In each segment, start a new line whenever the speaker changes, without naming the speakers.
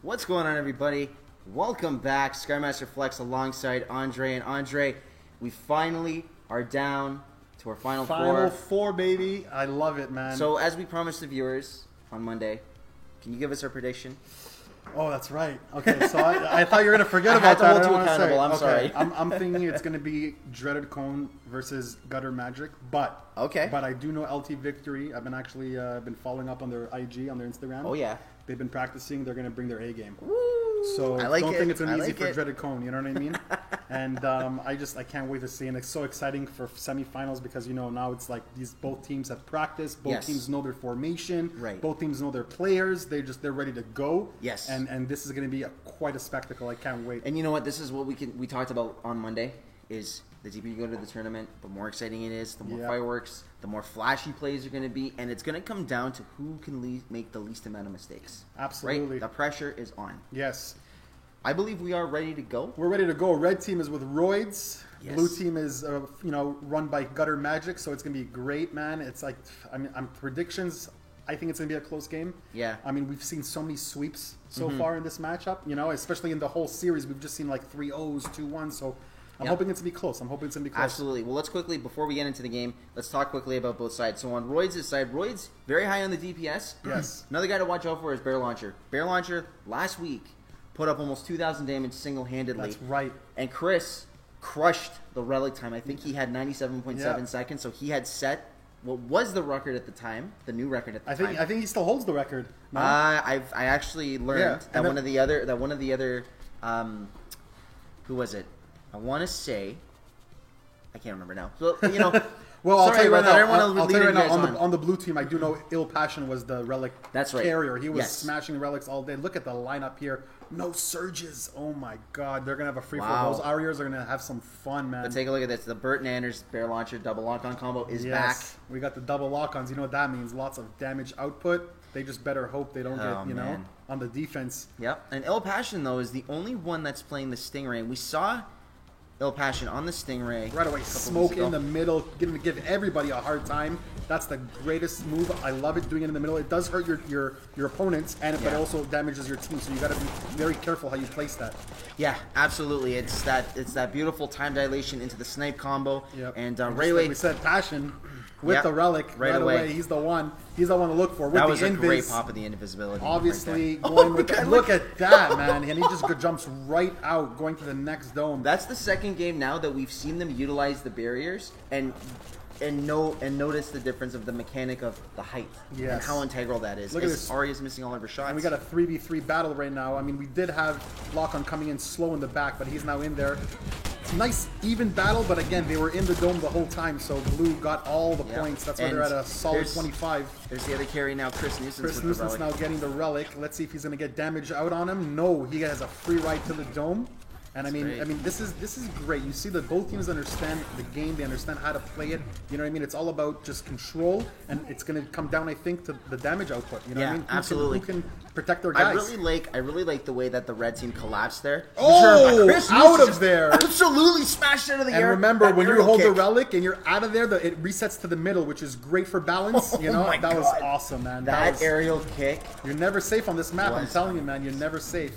What's going on, everybody? Welcome back, Skymaster Flex alongside Andre. And Andre, we finally are down to our Final Four.
Final Four, baby. I love it, man.
So, as we promised the viewers on Monday, can you give us our prediction?
Oh, that's right. Okay, so I thought you were going to forget about that.
I had to hold you accountable. I'm sorry.
I'm thinking it's going to be Dreaded Cone versus Gutter Magic, but I do know LT Victory. I've been actually been following up on their IG, on their Instagram.
Oh, yeah.
They've been practicing. They're going to bring their A game.
Woo!
So
I
don't think it's going to be easy for
it.
Dreaded Cone. You know what I mean? And I can't wait to see. And it's so exciting for semifinals because now it's like both teams have practiced. Both teams know their formation.
Right.
Both teams know their players. They're ready to go.
Yes.
And this is going to be quite a spectacle. I can't wait.
And you know what? This is what we talked about on Monday. Is the deeper you go to the tournament, the more exciting it is, the more fireworks, the more flashy plays are going to be, and it's going to come down to who can make the least amount of mistakes.
Absolutely.
Right? The pressure is on.
Yes.
I believe we are ready to go.
We're ready to go. Red team is with Roids.
Yes.
Blue team is, run by Gutter Magic, so it's going to be great, man. It's like, predictions, I think it's going to be a close game.
Yeah.
I mean, we've seen so many sweeps so far in this matchup, especially in the whole series. We've just seen like 3-0s, 2-1, so I'm hoping it's going to be close.
Absolutely. Well, let's quickly, before we get into the game, let's talk quickly about both sides. So on Roids' side, Roids, very high on the DPS.
Yes.
Another guy to watch out for is Bear Launcher. Bear Launcher, last week, put up almost 2,000 damage single-handedly.
That's right.
And Chris crushed the relic time. I think he had 97.7 seconds, so he had set what was the record at the time, the new record at the time.
I think he still holds the record. No?
I actually learned that one of the other who was it? I want to say, I can't remember now. So,
well, I'll tell you right now.
On
On the blue team, I do know Ill Passion was the relic carrier. He was smashing relics all day. Look at the lineup here. No surges. Oh my God, they're gonna have a free for all. Those Arias are gonna have some fun, man.
But take a look at this. The Burt Nanners Bear Launcher double lock-on combo is back.
We got the double lock-ons. You know what that means? Lots of damage output. They just better hope they don't get on the defense.
Yep. And Ill Passion though is the only one that's playing the Stingray. And we saw Ill Passion on the Stingray.
Right away, smoke in the middle, give everybody a hard time. That's the greatest move. I love it, doing it in the middle. It does hurt your opponents, but also damages your team. So you got to be very careful how you place that.
Yeah, absolutely. It's that beautiful time dilation into the snipe combo.
Yep.
And
right away, we said Passion with the relic right away. He's the one. He's the one to look for. With
that was
the
a great pop of the invisibility.
Obviously, going with look at that, man. And he just jumps right out, going to the next dome.
That's the second game now that we've seen them utilize the barriers and notice the difference of the mechanic of the height and how integral that is.
Look at this.
Aria's missing all of her shots.
And we got a 3v3 battle right now. I mean, we did have Lock-on coming in slow in the back, but he's now in there. It's a nice, even battle, but again, they were in the dome the whole time, so Blue got all the points. That's why they're at a solid 25.
There's the other carry now, Chris Nuisance.
Chris Nuisance now getting the relic. Let's see if he's going to get damage out on him. No, he has a free ride to the dome. And I mean, this is great. You see that both teams understand the game. They understand how to play it. You know what I mean? It's all about just control, and it's going to come down, I think, to the damage output. You know what I mean?
Absolutely.
Who can protect their guys?
I really like the way that the red team collapsed there.
Oh, out of there!
Absolutely smashed out of the air.
And remember, when you hold the relic and you're out of there, it resets to the middle, which is great for balance. That was awesome, man.
That aerial kick.
You're never safe on this map. I'm telling you, man. You're never safe.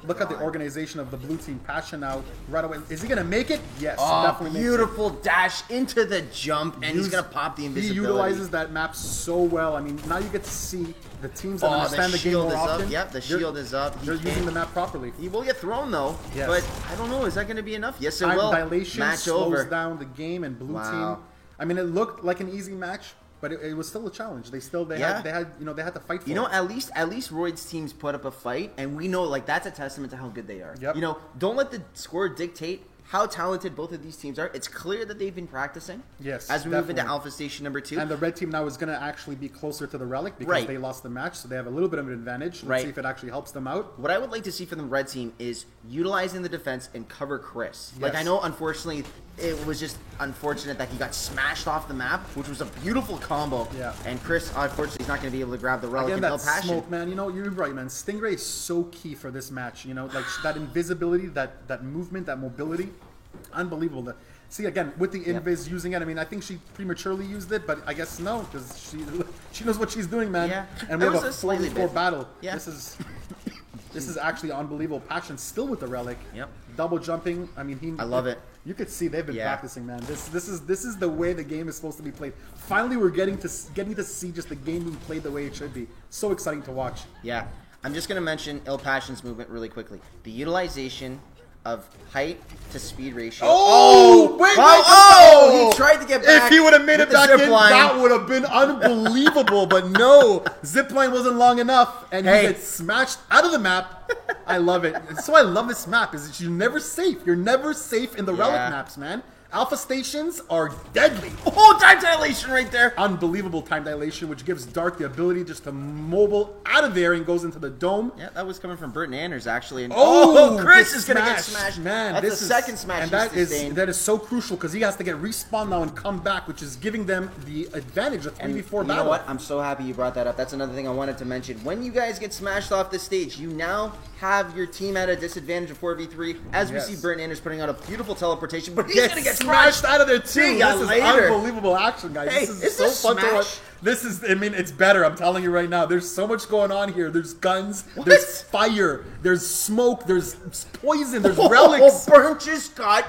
Look at the organization of the blue team. Passion now right away. Is he going to make it? Yes, definitely.
Beautiful dash into the jump, and he's going to pop the invisibility.
He utilizes that map so well. I mean, now you get to see the teams that understand the game more often.
Yep, the shield is up.
They're using the map properly.
He will get thrown, though.
Yes.
But I don't know. Is that going to be enough? Yes, it will.
Dilation
match
slows
over.
down the game, and blue team. I mean, it looked like an easy match. But it was still a challenge. They had to fight for it.
At least Royd's teams put up a fight, and we know that's a testament to how good they are.
Yep.
Don't let the score dictate how talented both of these teams are. It's clear that they've been practicing.
Yes,
as we
definitely.
move into Alpha Station number 2.
And the red team now is going to actually be closer to the Relic because they lost the match, so they have a little bit of an advantage. Let's see if it actually helps them out.
What I would like to see from the red team is utilizing the defense and cover Chris.
Yes.
Like, I know, unfortunately, it was just unfortunate that he got smashed off the map, which was a beautiful combo.
Yeah.
And Chris, unfortunately, is not going to be able to grab the Relic
Again,
and
that
Passion.
smoke, man. You know, you're right, man. Stingray is so key for this match. You know, like that invisibility, that movement, that mobility, unbelievable. See, again, with the invis using it, I mean, I think she prematurely used it, but I guess no, because she knows what she's doing, man.
Yeah.
And we have a
slightly
4v4 battle.
Yeah.
This is actually unbelievable. Passion still with the Relic.
Yep.
Double jumping. I mean,
I love it.
You could see they've been practicing, man. This is the way the game is supposed to be played. Finally, we're getting to see just the game being played the way it should be. So exciting to watch.
Yeah. I'm just going to mention Il Passion's movement really quickly. The utilization of height to speed ratio. He tried to get back.
If he would have made it back in,
zipline.
that would have been unbelievable. But no, zipline wasn't long enough, and he gets smashed out of the map. I love it. So I love this map. Is that you're never safe. You're never safe in the Relic maps, man. Alpha stations are deadly.
Oh, time dilation right there.
Unbelievable time dilation, which gives Dark the ability just to mobile out of there and goes into the dome.
Yeah, that was coming from Burton Anders, actually. And
Chris
is going to get smashed.
Man,
that's the second smash.
And that is so crucial because he has to get respawned now and come back, which is giving them the advantage of 3v4 battle.
You know what? I'm so happy you brought that up. That's another thing I wanted to mention. When you guys get smashed off the stage, you now have your team at a disadvantage of 4v3. As we see Burton Anders putting out a beautiful teleportation, but he's going to get
smashed out of there too. This is
later.
Unbelievable action, guys.
Hey,
this is so fun to watch. This is, I mean, it's better. I'm telling you right now. There's so much going on here. There's guns. There's fire. There's smoke. There's poison. There's relics.
Burnt just got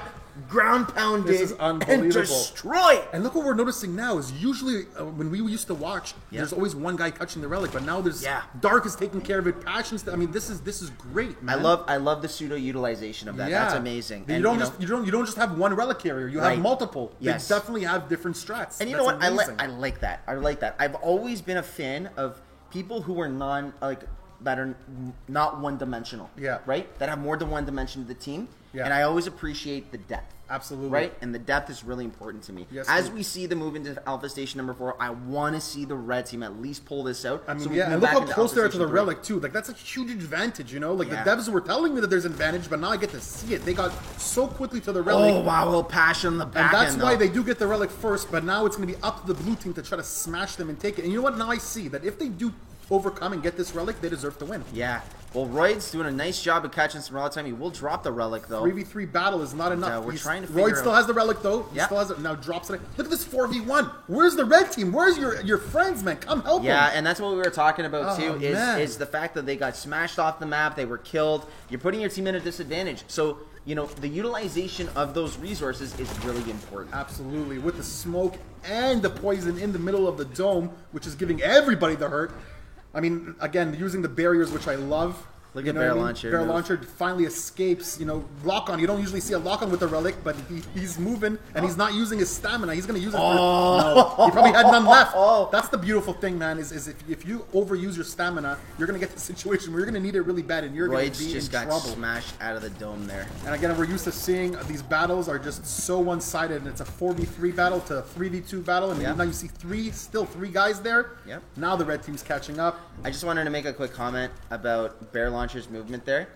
ground pounded.
This is unbelievable.
And destroyed.
And look what we're noticing now is usually when we used to watch, there's always one guy touching the Relic, but now there's Dark is taking care of it. Passion's. I mean, this is great, man.
I love the pseudo utilization of that.
Yeah.
That's amazing.
And you don't just have one Relic carrier. You have multiple.
Yes.
They definitely have different strats.
And you know what? I like that. I like that. I've always been a fan of people who are that are not one-dimensional.
Yeah.
Right? That have more than one dimension to the team.
Yeah.
And I always appreciate the depth.
Absolutely.
Right? And the depth is really important to me.
Yes,
as we see the move into Alpha Station number 4, I want to see the red team at least pull this out.
I mean, and look how close they are to the Relic, too. Like, that's a huge advantage, you know? Like, the devs were telling me that there's an advantage, but now I get to see it. They got so quickly to the Relic.
Oh, wow. Little passion in the back
And that's why they do get the Relic first, but now it's going to be up to the blue team to try to smash them and take it. And you know what? Now I see that if they do overcome and get this Relic, they deserve to win.
Yeah. Well, Royd's doing a nice job of catching some Relic time. He will drop the Relic, though.
3v3 battle is not enough.
We're trying to figure
Royd still has the Relic, though. He still has it. Now drops it. Look at this 4v1. Where's the red team? Where's your friends, man? Come help them.
Yeah, and that's what we were talking about, too, is the fact that they got smashed off the map. They were killed. You're putting your team at a disadvantage. So, you know, the utilization of those resources is really important.
Absolutely. With the smoke and the poison in the middle of the dome, which is giving everybody the hurt. I mean, again, using the barriers, which I love.
Look at Bear Launcher.
Bear Launcher finally escapes. You know, lock on. You don't usually see a lock on with the Relic, but he's moving and he's not using his stamina. He's going to use it. No, he probably had none left. That's the beautiful thing, man. Is if you overuse your stamina, you're going to get the situation where you're going to need it really bad, and you're going to be in trouble.
Got smashed out of the dome there.
And again, we're used to seeing these battles are just so one-sided, and it's a 4v3 battle to a 3v2 battle, and now you see still three guys there.
Yep.
Now the red team's catching up.
I just wanted to make a quick comment about Bear Launcher's movement there.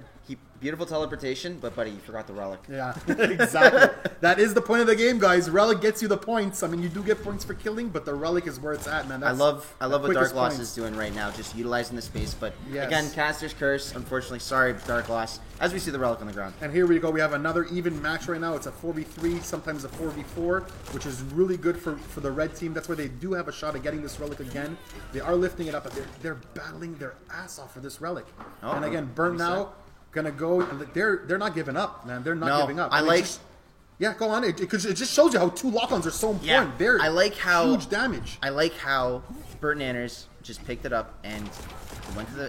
Beautiful teleportation, but buddy, you forgot the Relic.
Yeah, exactly. That is the point of the game, guys. Relic gets you the points. I mean, you do get points for killing, but the Relic is where it's at, man. That's
I love what Dark Loss is doing right now, just utilizing the space. But again, Caster's Curse, unfortunately, sorry, Dark Loss, as we see the Relic on the ground.
And here we go. We have another even match right now. It's a 4v3, sometimes a 4v4, which is really good for the red team. That's where they do have a shot at getting this Relic again. They are lifting it up, but they're battling their ass off for this Relic. And again, Burnt now. Gonna go. They're not giving up, man. They're not giving up. Go on. It just shows you how two lock-ons are so important.
Yeah,
they're
huge
damage.
I like how Burton Anders just picked it up and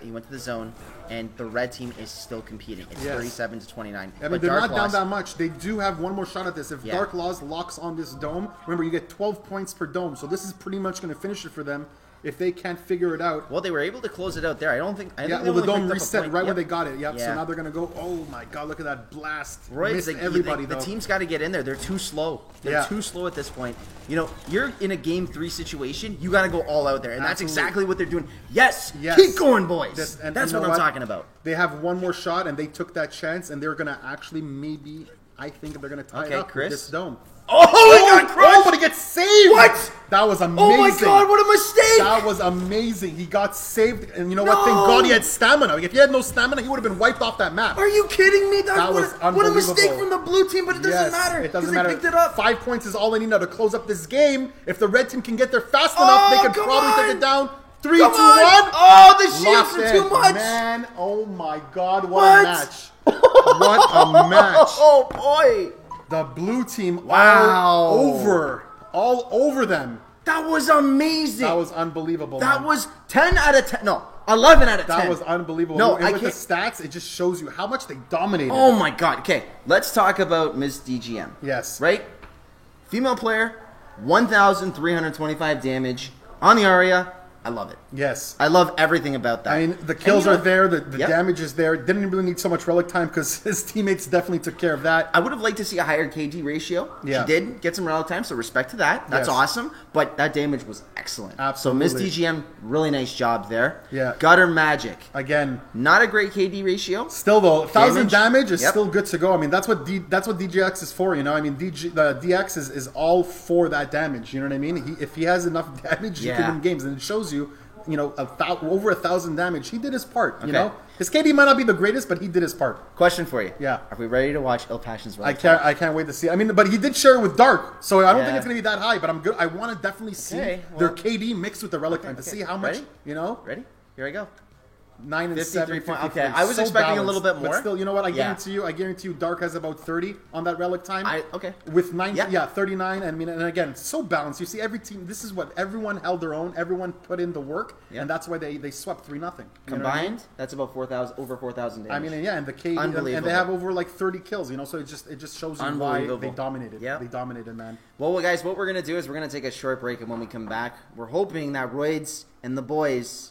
he went to the zone, and the red team is still competing. It's 37-29.
I mean, they're not down that much. They do have one more shot at this. If Dark Laws locks on this dome, remember you get 12 points per dome, so this is pretty much going to finish it for them. if they can't figure it out.
Well, they were able to close it out there. I think
The
they
dome
only picked up a
reset
point.
right
Yep.
where they got it. Yep.
Yeah.
So now they're gonna go. Oh my God! Look at that blast!
Right,
Missed
like,
everybody.
the
though.
team's got to get in there. They're too slow. They're too slow at this point. You know, you're in a game 3 situation. You got to go all out there, and that's exactly what they're doing. Yes, keep going, boys. That's what I'm talking about.
They have one more shot, and they took that chance, and they're gonna actually maybe. I think they're gonna tie it up with this dome.
Oh, he got crushed!
Oh, but he gets saved!
What?
That was amazing.
Oh my God, what a mistake!
That was amazing. He got saved, and you know what? Thank God he had stamina. Like, if he had no stamina, he would have been wiped off that map.
Are you kidding me?
That was
what
unbelievable.
a mistake from the blue team, but it doesn't matter.
It doesn't matter.
They picked it up.
5 points is all they need now to close up this game. If the red team can get there fast enough, they can probably take it down. 3, 2, 1.
Oh, the shields are too much.
Man, oh my God, what a match. What a match.
Oh, boy.
The blue team
Wow.
all over them.
That was amazing.
That was unbelievable.
That
man.
was 10 out of 10. No, 11 out of 10.
That was unbelievable.
No,
and
I
with
can't.
the stats, it just shows you how much they dominated.
Oh my God. Okay, let's talk about Miss DGM.
Yes.
Right? Female player, 1,325 damage on the Aria. I love it.
Yes.
I love everything about that.
I mean, the kills are there. The damage is there. Didn't really need so much relic time because his teammates definitely took care of that.
I would have liked to see a higher KD ratio.
Yeah.
She did get some relic time, so respect to that. That's awesome. But that damage was excellent.
Absolutely.
So Miss DGM, really nice job there.
Yeah.
Gutter Magic.
Again,
Not a great KD ratio.
still though, 1,000 damage is
Yep.
still good to go. I mean, that's what DGX is for. You know, I mean, the DX is all for that damage. You know what I mean? If he has enough damage, you can win games, and it shows you. You know, over 1,000 damage. He did his part. You know, his KD might not be the greatest, but he did his part.
Question for you.
Yeah.
Are we ready to watch Ill Passion's
I can't wait to see. I mean, but he did share it with Dark, so I don't think it's gonna be that high. But I'm good. I want to definitely see their KD mixed with the relic time to see how much.
Ready?
You know.
Ready? Here I go.
9 and 7.
53 point- okay, I was expecting a little bit more.
But still, you know what? I guarantee you, Dark has about 30 on that relic time. With 39. I mean, and again, it's so balanced. You see, every team. This is what everyone held their own. Everyone put in the work, and that's why they swept 3-0.
Combined, that's about 4,000, over 4,000 damage.
I mean, and the KD, and they have over like 30 kills. You know, so it just shows you why they dominated.
Yeah,
they dominated, man.
Well, guys, what we're gonna do is we're gonna take a short break, and when we come back, we're hoping that Roids and the boys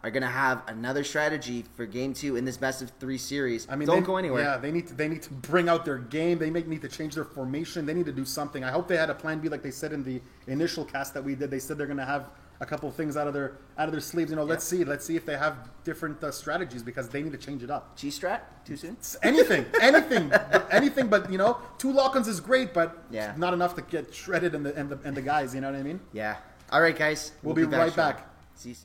are going to have another strategy for Game 2 in this best-of-3 series.
I mean,
don't go anywhere.
Yeah, they need to bring out their game. They need to change their formation. They need to do something. I hope they had a plan B, like they said in the initial cast that we did. They said they're going to have a couple of things out of their sleeves. You know, let's see if they have different strategies because they need to change it up.
G-strat? Too soon?
Anything, but you know, 2 lock-ons is great, but not enough to get shredded and the guys. You know what I mean?
Yeah. All right, guys.
We'll be right back.
See you.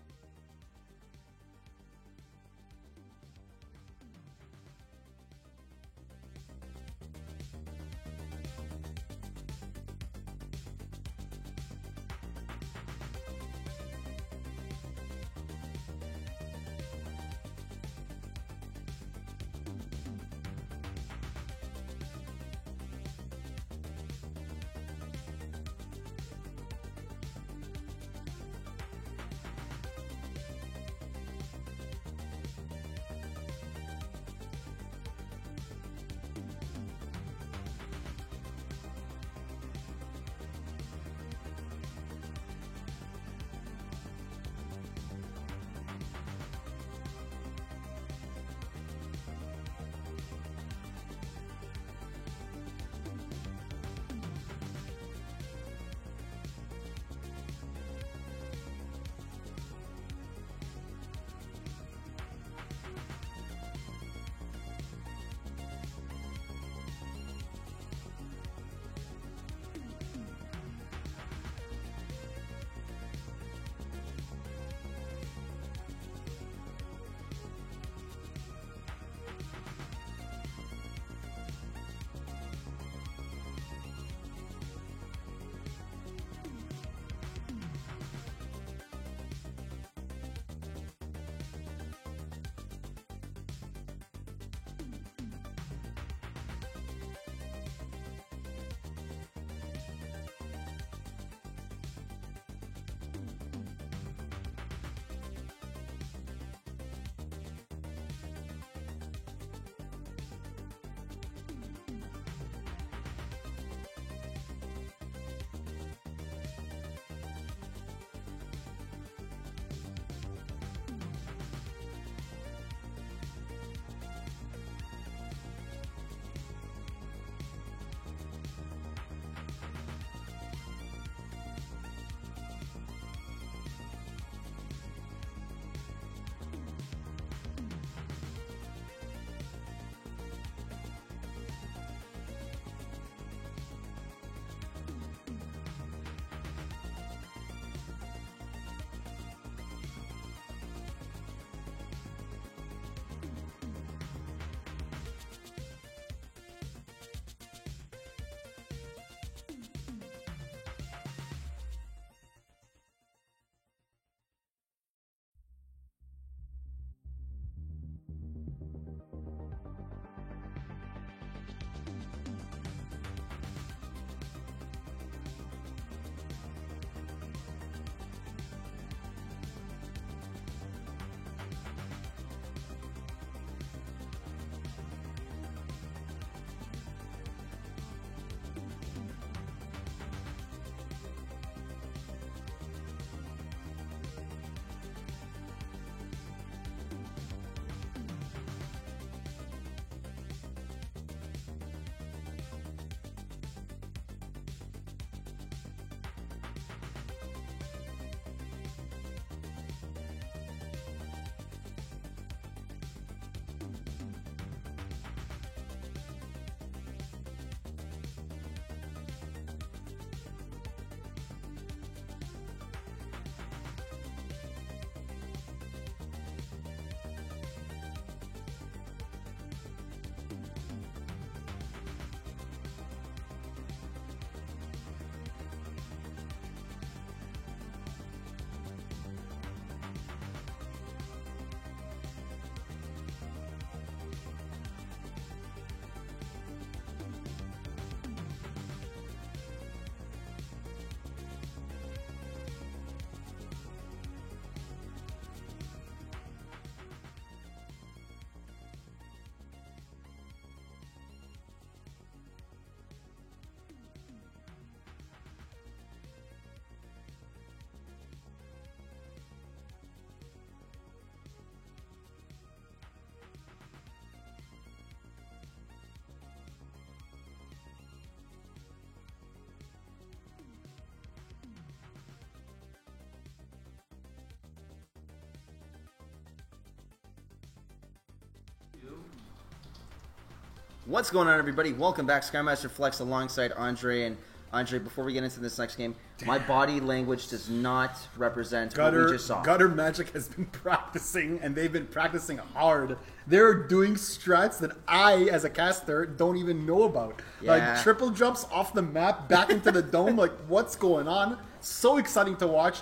What's going on, everybody? Welcome back, Skymaster Flex alongside Andre. And Andre, before we get into this next game, my body language does not represent what we just saw.
Gutter Magic has been practicing, and they've been practicing hard. They're doing strats that I, as a caster, don't even know about.
Yeah.
Like triple jumps off the map, back into the dome. Like, what's going on? So exciting to watch.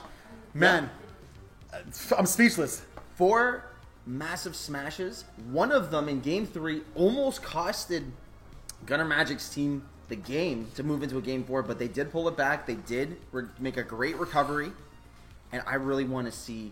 Man, I'm speechless.
4 massive smashes. One of them in Game 3 almost costed Gunner Magic's team the game to move into a Game 4, but they did pull it back. They did make a great recovery, and I really want to see...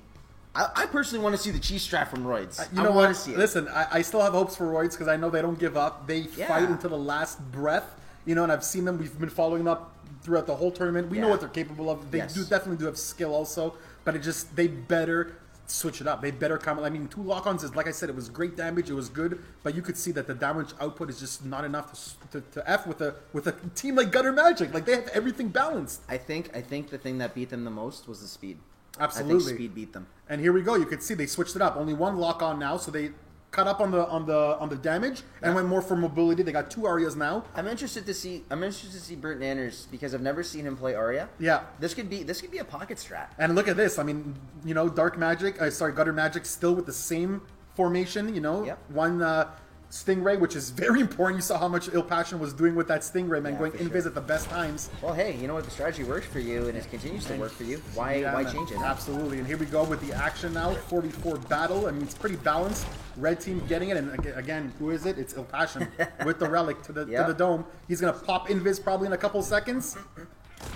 I personally want to see the cheese strat from Roids.
You know what? Listen, I still have hopes for Roids because I know they don't give up. They fight until the last breath, you know, and I've seen them. We've been following them up throughout the whole tournament. We know what they're capable of. They definitely do have skill also, but they better switch it up. They better come. I mean, 2 lock-ons is, like I said, it was great damage. It was good, but you could see that the damage output is just not enough to F with a team like Gutter Magic. Like, they have everything balanced.
I think the thing that beat them the most was the speed.
Absolutely,
I think speed beat them.
And here we go. You could see they switched it up. Only 1 lock-on now, so they cut up on the damage and went more for mobility. They got 2 Arias now.
I'm interested to see Bert Nanners because I've never seen him play Aria.
Yeah,
this could be a pocket strat.
And look at this. I mean, you know, Gutter Magic still with the same formation. You know, 1 Stingray, which is very important. You saw how much Ill Passion was doing with that Stingray, man, going invis at the best times.
Well, hey, you know what? The strategy works for you, and it continues to work for you. Why change it?
Absolutely. And here we go with the action now. 4v4 battle. I mean, it's pretty balanced. Red team getting it, and again, who is it? It's Ill Passion with the relic to the dome. He's gonna pop invis probably in a couple seconds.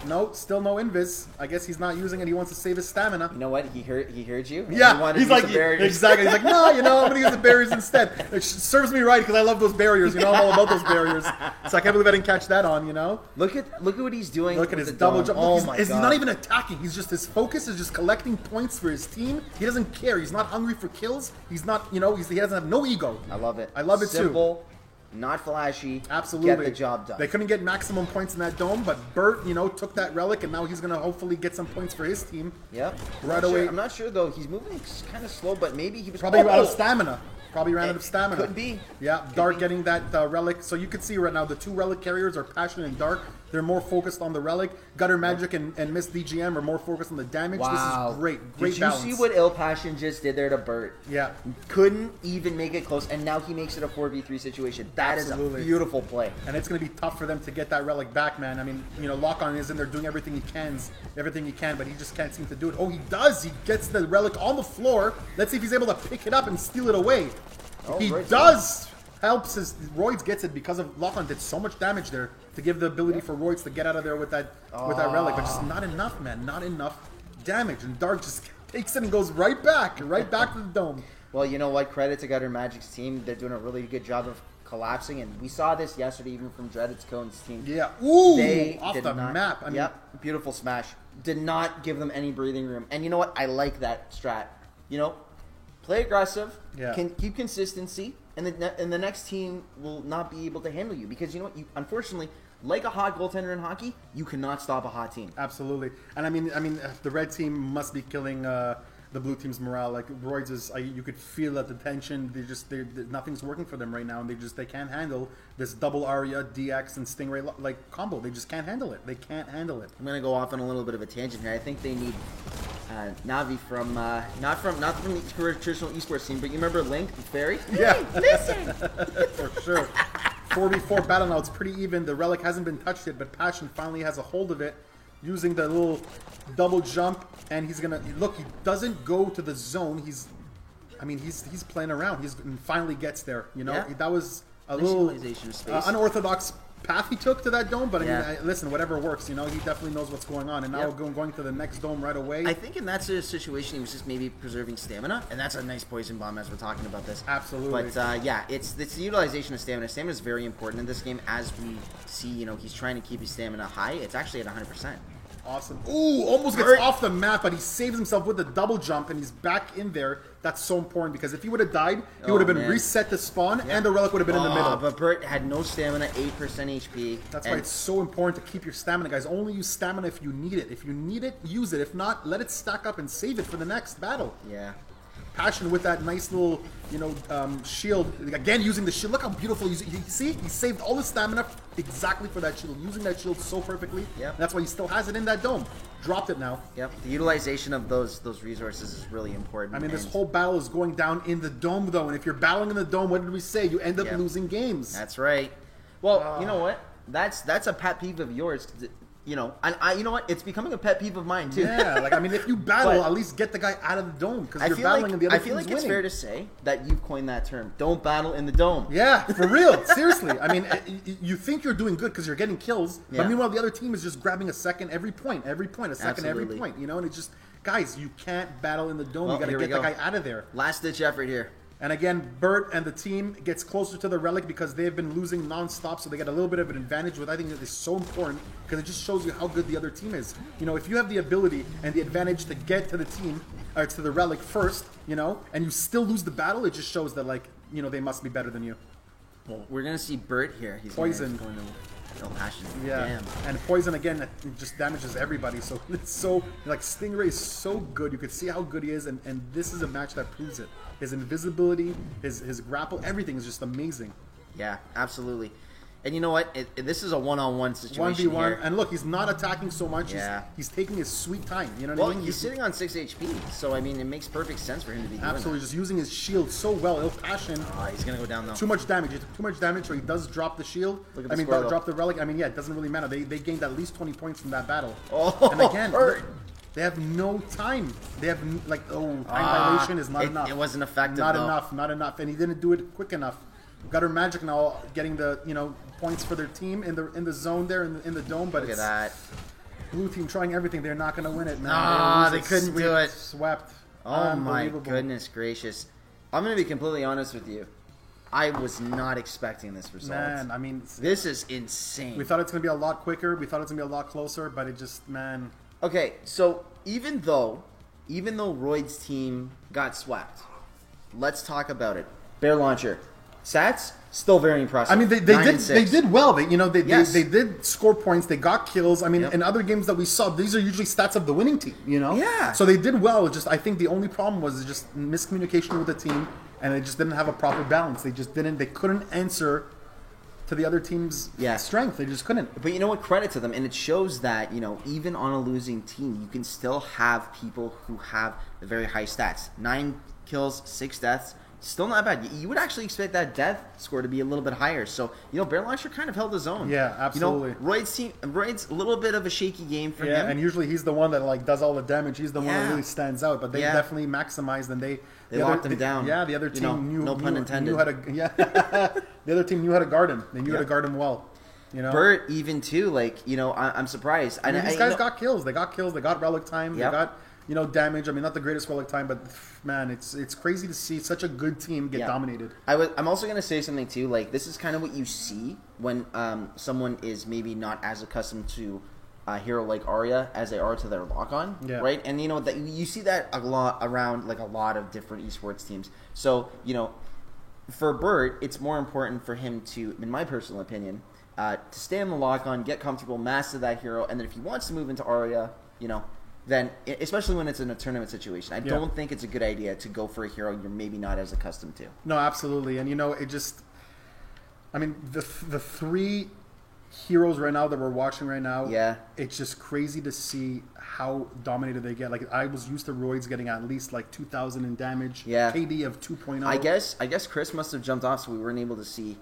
No, still no invis. I guess he's not using it. He wants to save his stamina.
You know what? He heard you.
Yeah, he's like, exactly. He's like, no, you know, I'm going to use the barriers instead. It serves me right because I love those barriers. You know, I'm all about those barriers. So I can't believe I didn't catch that on, you know?
Look at what he's doing.
Look at his double jump. Oh, he's not even attacking. He's just, his focus is just collecting points for his team. He doesn't care. He's not hungry for kills. He's not, you know, he doesn't have no ego.
I love it.
I love it
Simple. Not flashy.
Absolutely.
Get the job done.
They couldn't get maximum points in that dome, but Bert, you know, took that relic, and now he's going to hopefully get some points for his team.
Yep.
Right away.
I'm not sure, though. He's moving kind of slow, but maybe he was...
Probably out of stamina. Probably ran out of stamina.
Could be.
Yeah, Dark getting that relic. So you can see right now the 2 relic carriers are Passion and Dark. They're more focused on the relic. Gutter Magic and Miss DGM are more focused on the damage.
Wow.
This is great. Great
balance. Did you see what Ill Passion just did there to Bert?
Yeah.
Couldn't even make it close, and now he makes it a 4v3 situation. That is a beautiful play.
And it's going to be tough for them to get that relic back, man. I mean, you know, Lock-On is in there doing everything he can, but he just can't seem to do it. Oh, he does. He gets the relic on the floor. Let's see if he's able to pick it up and steal it away.
Oh,
he does. Helps his Roids gets it because of Lock-On did so much damage there to give the ability for Roids to get out of there with that relic, but just not enough, man. Not enough damage, and Dark just takes it and goes right back to the dome.
Well, you know what? Credit to Gutter Magic's team. They're doing a really good job of collapsing, and we saw this yesterday even from Dreaded's Cone's team.
Yeah. Ooh, off the map. I mean,
beautiful smash. Did not give them any breathing room. And you know what? I like that strat. You know, play aggressive, can keep consistency, and the next team will not be able to handle you because you know what? You unfortunately, like a hot goaltender in hockey, you cannot stop a hot team.
Absolutely, and I mean, the red team must be killing the blue team's morale. Like Roids is, you could feel that the tension. Nothing's working for them right now, and they can't handle this double Aria, DX, and Stingray like combo. They just can't handle it. They can't handle it.
I'm gonna go off on a little bit of a tangent here. I think they need Navi from not from the traditional esports team, but you remember Link the Fairy?
Yeah,
hey, listen
for sure. 4v4 battle now. It's pretty even. The relic hasn't been touched yet, but Passion finally has a hold of it, using the little double jump, and he's gonna look. He doesn't go to the zone. He's playing around. He finally gets there. You know, that was a little unorthodox path he took to that dome, but I mean, listen, whatever works, you know, he definitely knows what's going on, and now going to the next dome right away.
I think in that situation, he was just maybe preserving stamina, and that's a nice poison bomb as we're talking about this.
Absolutely.
But yeah, it's the utilization of stamina. Stamina is very important in this game, as we see. You know, he's trying to keep his stamina high. It's actually at 100%.
Awesome. Ooh, almost gets off the map, but he saves himself with a double jump, and he's back in there. That's so important, because if he would have died, he would have been reset to spawn, and the relic would have been in the middle.
But Bert had no stamina, 8% HP.
That's why it's so important to keep your stamina, guys. Only use stamina if you need it. If you need it, use it. If not, let it stack up and save it for the next battle.
Yeah.
Passion with that nice little, shield. Again, using the shield. Look how beautiful. You see? He saved all the stamina exactly for that shield. Using that shield so perfectly.
Yep.
That's why he still has it in that dome. Dropped it now.
Yep. The utilization of those resources is really important.
I mean, this whole battle is going down in the dome, though. And if you're battling in the dome, what did we say? You end up losing games.
That's right. Well, you know what? That's a pet peeve of yours. And you know what? It's becoming a pet peeve of mine too.
Yeah, if you battle, at least get the guy out of the dome because you're battling and the other team's winning. I feel like
it's fair to say that you've coined that term. Don't battle in the dome.
Yeah, for real. Seriously. I mean, you think you're doing good because you're getting kills, but meanwhile the other team is just grabbing a second every point, a second every point. And it's just, guys, you can't battle in the dome. You got to get the guy out of there.
Last ditch effort here.
And again, Bert and the team gets closer to the relic because they've been losing nonstop, so they get a little bit of an advantage, which I think is so important because it just shows you how good the other team is. If you have the ability and the advantage to get to the team, or to the relic first, and you still lose the battle, it just shows that, they must be better than you.
Well, we're going to see Bert here. He's
Poison.
Going to Passion.
Yeah.
Damn.
And Poison, again, it just damages everybody. So it's so, Stingray is so good. You can see how good he is, and this is a match that proves it. His invisibility, his grapple, everything is just amazing.
Yeah, absolutely. And you know what? This is a one-on-one situation
1v1.
here.
And look, he's not attacking so much.
Yeah.
He's taking his sweet time. You know what I mean?
Well, he's sitting on 6 HP, so I mean, it makes perfect sense for him to be doing
absolutely
that.
Just using his shield so well. Il Passion.
He's gonna go down though.
Too much damage. He took too much damage, so he does drop the shield.
Look at the score,
drop the relic. I mean, yeah, it doesn't really matter. They gained at least 20 points from that battle.
Oh,
and again, they have no time. They have time dilation is not enough.
It wasn't effective.
Not enough, and he didn't do it quick enough. Gutter Magic now getting the points for their team in the zone there in the dome, but
look at that.
Blue team trying everything. They're not going to win it, man.
They couldn't do it.
Swept.
Oh my goodness gracious! I'm going to be completely honest with you. I was not expecting this result.
Man, I mean,
this is insane.
We thought it's going to be a lot quicker. We thought it's going to be a lot closer, but it just, man.
Okay, so even though Royd's team got swept, let's talk about it. Bear Launcher, stats still very impressive.
I mean, they did well. They did score points. They got kills. I mean, in other games that we saw, these are usually stats of the winning team.
Yeah.
So they did well. Just I think the only problem was just miscommunication with the team, and they just didn't have a proper balance. They just didn't. They couldn't answer to the other team's strength. They just couldn't.
But you know what? Credit to them, and it shows that even on a losing team, you can still have people who have very high stats. 9 kills, 6 deaths. Still not bad. You would actually expect that death score to be a little bit higher. So, Bear Launcher kind of held his own.
Yeah, absolutely.
Royd's a little bit of a shaky game for him.
Yeah, and usually he's the one that does all the damage. He's the one that really stands out. But they definitely maximized, and they
locked him down.
Yeah, the other team knew.
No pun intended.
Knew how to, the other team knew how to guard him. They knew how to guard him well.
Bert even too. I'm surprised.
I mean, these guys got kills. They got kills. They got relic time.
Yep.
They got damage. I mean, not the greatest relic time, but man, it's crazy to see such a good team get dominated.
I'm also gonna say something too. This is kind of what you see when someone is maybe not as accustomed to a hero like Arya as they are to their lock-on, right? And that you see that a lot around a lot of different esports teams. So for Bert, it's more important for him to, in my personal opinion, to stay on the lock-on, get comfortable, master that hero, and then if he wants to move into Arya, then, especially when it's in a tournament situation, I don't think it's a good idea to go for a hero you're maybe not as accustomed to.
No, absolutely. And, it just... I mean, the 3 heroes right now that we're watching right now, it's just crazy to see how dominated they get. I was used to Royds getting at least 2,000 in damage, KD of 2.0.
I guess Chris must have jumped off, so we weren't able to see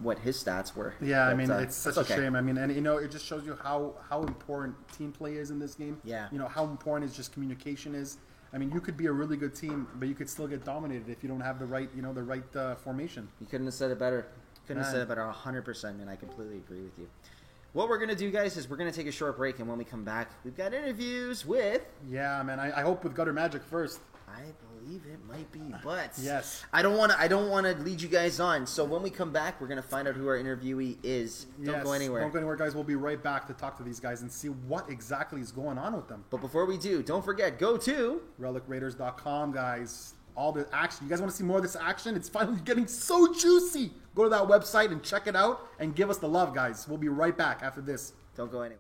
what his stats were.
Yeah, I mean, it's such a shame. I mean, and it just shows you how important team play is in this game.
Yeah.
How important is just communication is. I mean, you could be a really good team, but you could still get dominated if you don't have the right, formation.
You couldn't have said it better. Couldn't have said it better. 100%, man. I completely agree with you. What we're going to do, guys, is we're going to take a short break, and when we come back, we've got interviews with...
Yeah, man. I hope with Gutter Magic first.
I believe it might be, but
yes.
I don't want to lead you guys on. So when we come back, we're going to find out who our interviewee is. Don't go anywhere.
Don't go anywhere, guys. We'll be right back to talk to these guys and see what exactly is going on with them.
But before we do, don't forget, go to
RelicRaiders.com, guys. All the action. You guys want to see more of this action? It's finally getting so juicy. Go to that website and check it out and give us the love, guys. We'll be right back after this.
Don't go anywhere.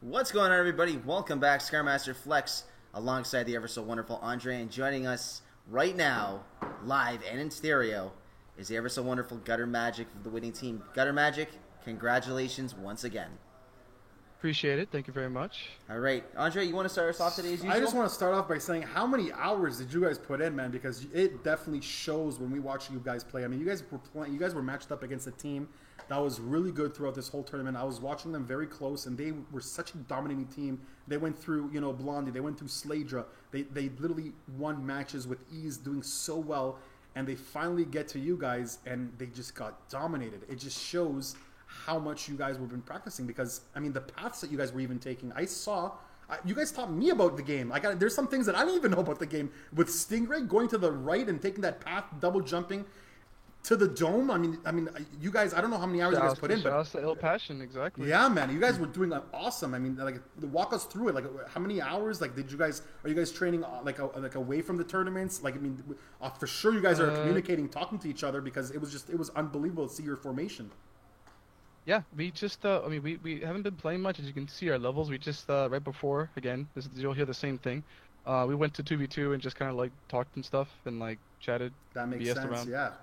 What's going on, everybody? Welcome back, Scarmaster Flex, alongside the ever so wonderful Andre, and joining us right now, live and in stereo, is the ever so wonderful Gutter Magic of the winning team. Gutter Magic, congratulations once again.
Appreciate it. Thank you very much.
All right, Andre, you want to start us off today as usual?
I just want to start off by saying, how many hours did you guys put in, man? Because it definitely shows when we watch you guys play. I mean, you guys were matched up against a team that was really good throughout this whole tournament. I was watching them very close, and they were such a dominating team. They went through, Blondie. They went through Sladra. They literally won matches with ease, doing so well. And they finally get to you guys, and they just got dominated. It just shows how much you guys were been practicing, because I mean the paths that you guys were even taking, I saw you guys taught me about the game. There's some things that I didn't even know about the game, with Stingray going to the right and taking that path, double jumping to the dome. I mean you guys, I don't know how many hours you guys put in, but
the ill passion, exactly.
Yeah, man, you guys were doing awesome. I mean, like, walk us through it. Like, how many hours? Like, are you guys training like away from the tournaments? Like, I mean, for sure you guys are communicating, talking to each other, because it was unbelievable to see your formation.
Yeah, we just, we haven't been playing much. As you can see, our levels, we just, right before, again, you'll hear the same thing. We went to 2v2 and just kind of, like, talked and stuff and, like, chatted.
That makes
BS'd
sense,
around.
yeah.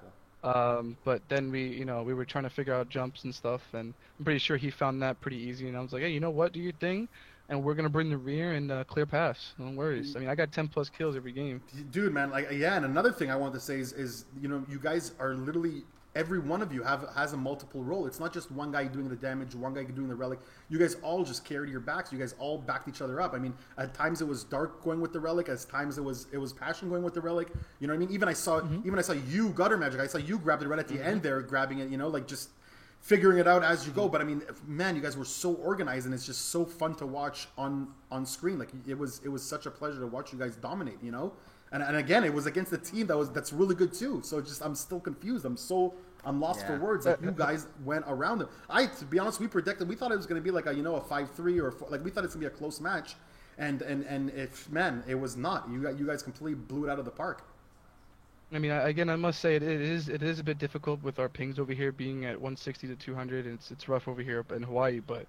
But then we were trying to figure out jumps and stuff, and I'm pretty sure he found that pretty easy, and I was like, hey, you know what, do your thing, and we're going to bring the rear and clear pass. No worries. I mean, I got 10-plus kills every game.
Dude, man, and another thing I wanted to say is you guys are literally... Every one of you has a multiple role. It's not just one guy doing the damage, one guy doing the relic. You guys all just carried your backs. You guys all backed each other up. I mean, at times it was Dark going with the relic. At times it was Passion going with the relic. You know what I mean? Even I saw you, Gutter Magic. I saw you grab it right at the end there, grabbing it. Like just figuring it out as you go. But I mean, man, you guys were so organized, and it's just so fun to watch on screen. Like it was such a pleasure to watch you guys dominate. And again, it was against a team that's really good too. So I'm still confused. I'm lost for words. Like, you guys went around them. To be honest, we thought it was going to be like a 5-3 or like we thought it's going to be a close match, and it was not. You guys completely blew it out of the park.
I mean, again, I must say it is a bit difficult with our pings over here being at 160 to 200, and it's rough over here in Hawaii, but.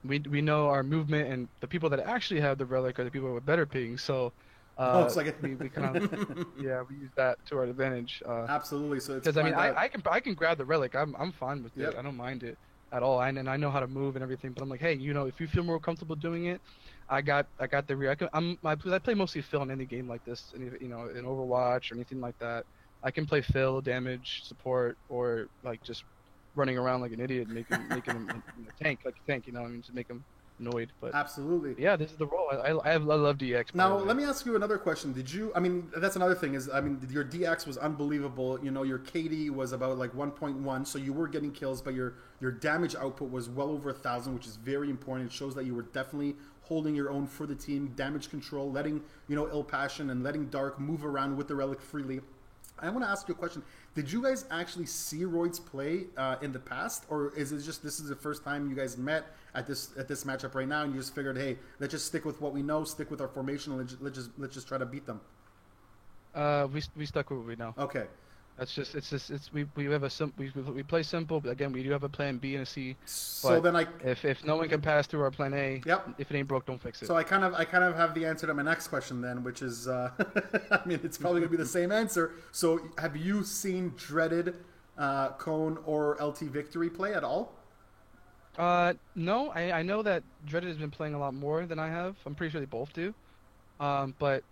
We know our movement, and the people that actually have the relic are the people with better pings. So
it's like
we kind of we use that to our advantage.
Absolutely. So
because I mean I can grab the relic. I'm fine with it. I don't mind it at all. And I know how to move and everything. But I'm like, hey, if you feel more comfortable doing it, I got the rear. I play mostly Phil in any game like this. In Overwatch or anything like that. I can play Phil, damage, support, or like just running around like an idiot, making him a tank, to make him annoyed. But
absolutely,
yeah, this is the role. I love DX.
Now let me ask you another question. That's another thing is, your DX was unbelievable. Your KD was about like 1.1, so you were getting kills, but your damage output was well over 1,000, which is very important. It shows that you were definitely holding your own for the team. Damage control, letting Ill Passion and letting Dark move around with the relic freely. I want to ask you a question. Did you guys actually see Roids play in the past, or is it just this is the first time you guys met at this matchup right now, and you just figured, hey, let's just stick with what we know, stick with our formation, and let's just try to beat them?
We stuck with what we know.
Okay.
We play simple, but again, we do have a plan B and a C.
So then
if no one can pass through our plan A, if it ain't broke, don't fix it.
So I kind of have the answer to my next question then, which is, it's probably gonna be the same answer. So have you seen Dreaded, Cone, or LT Victory play at all?
No, I know that Dreaded has been playing a lot more than I have. I'm pretty sure they both do. But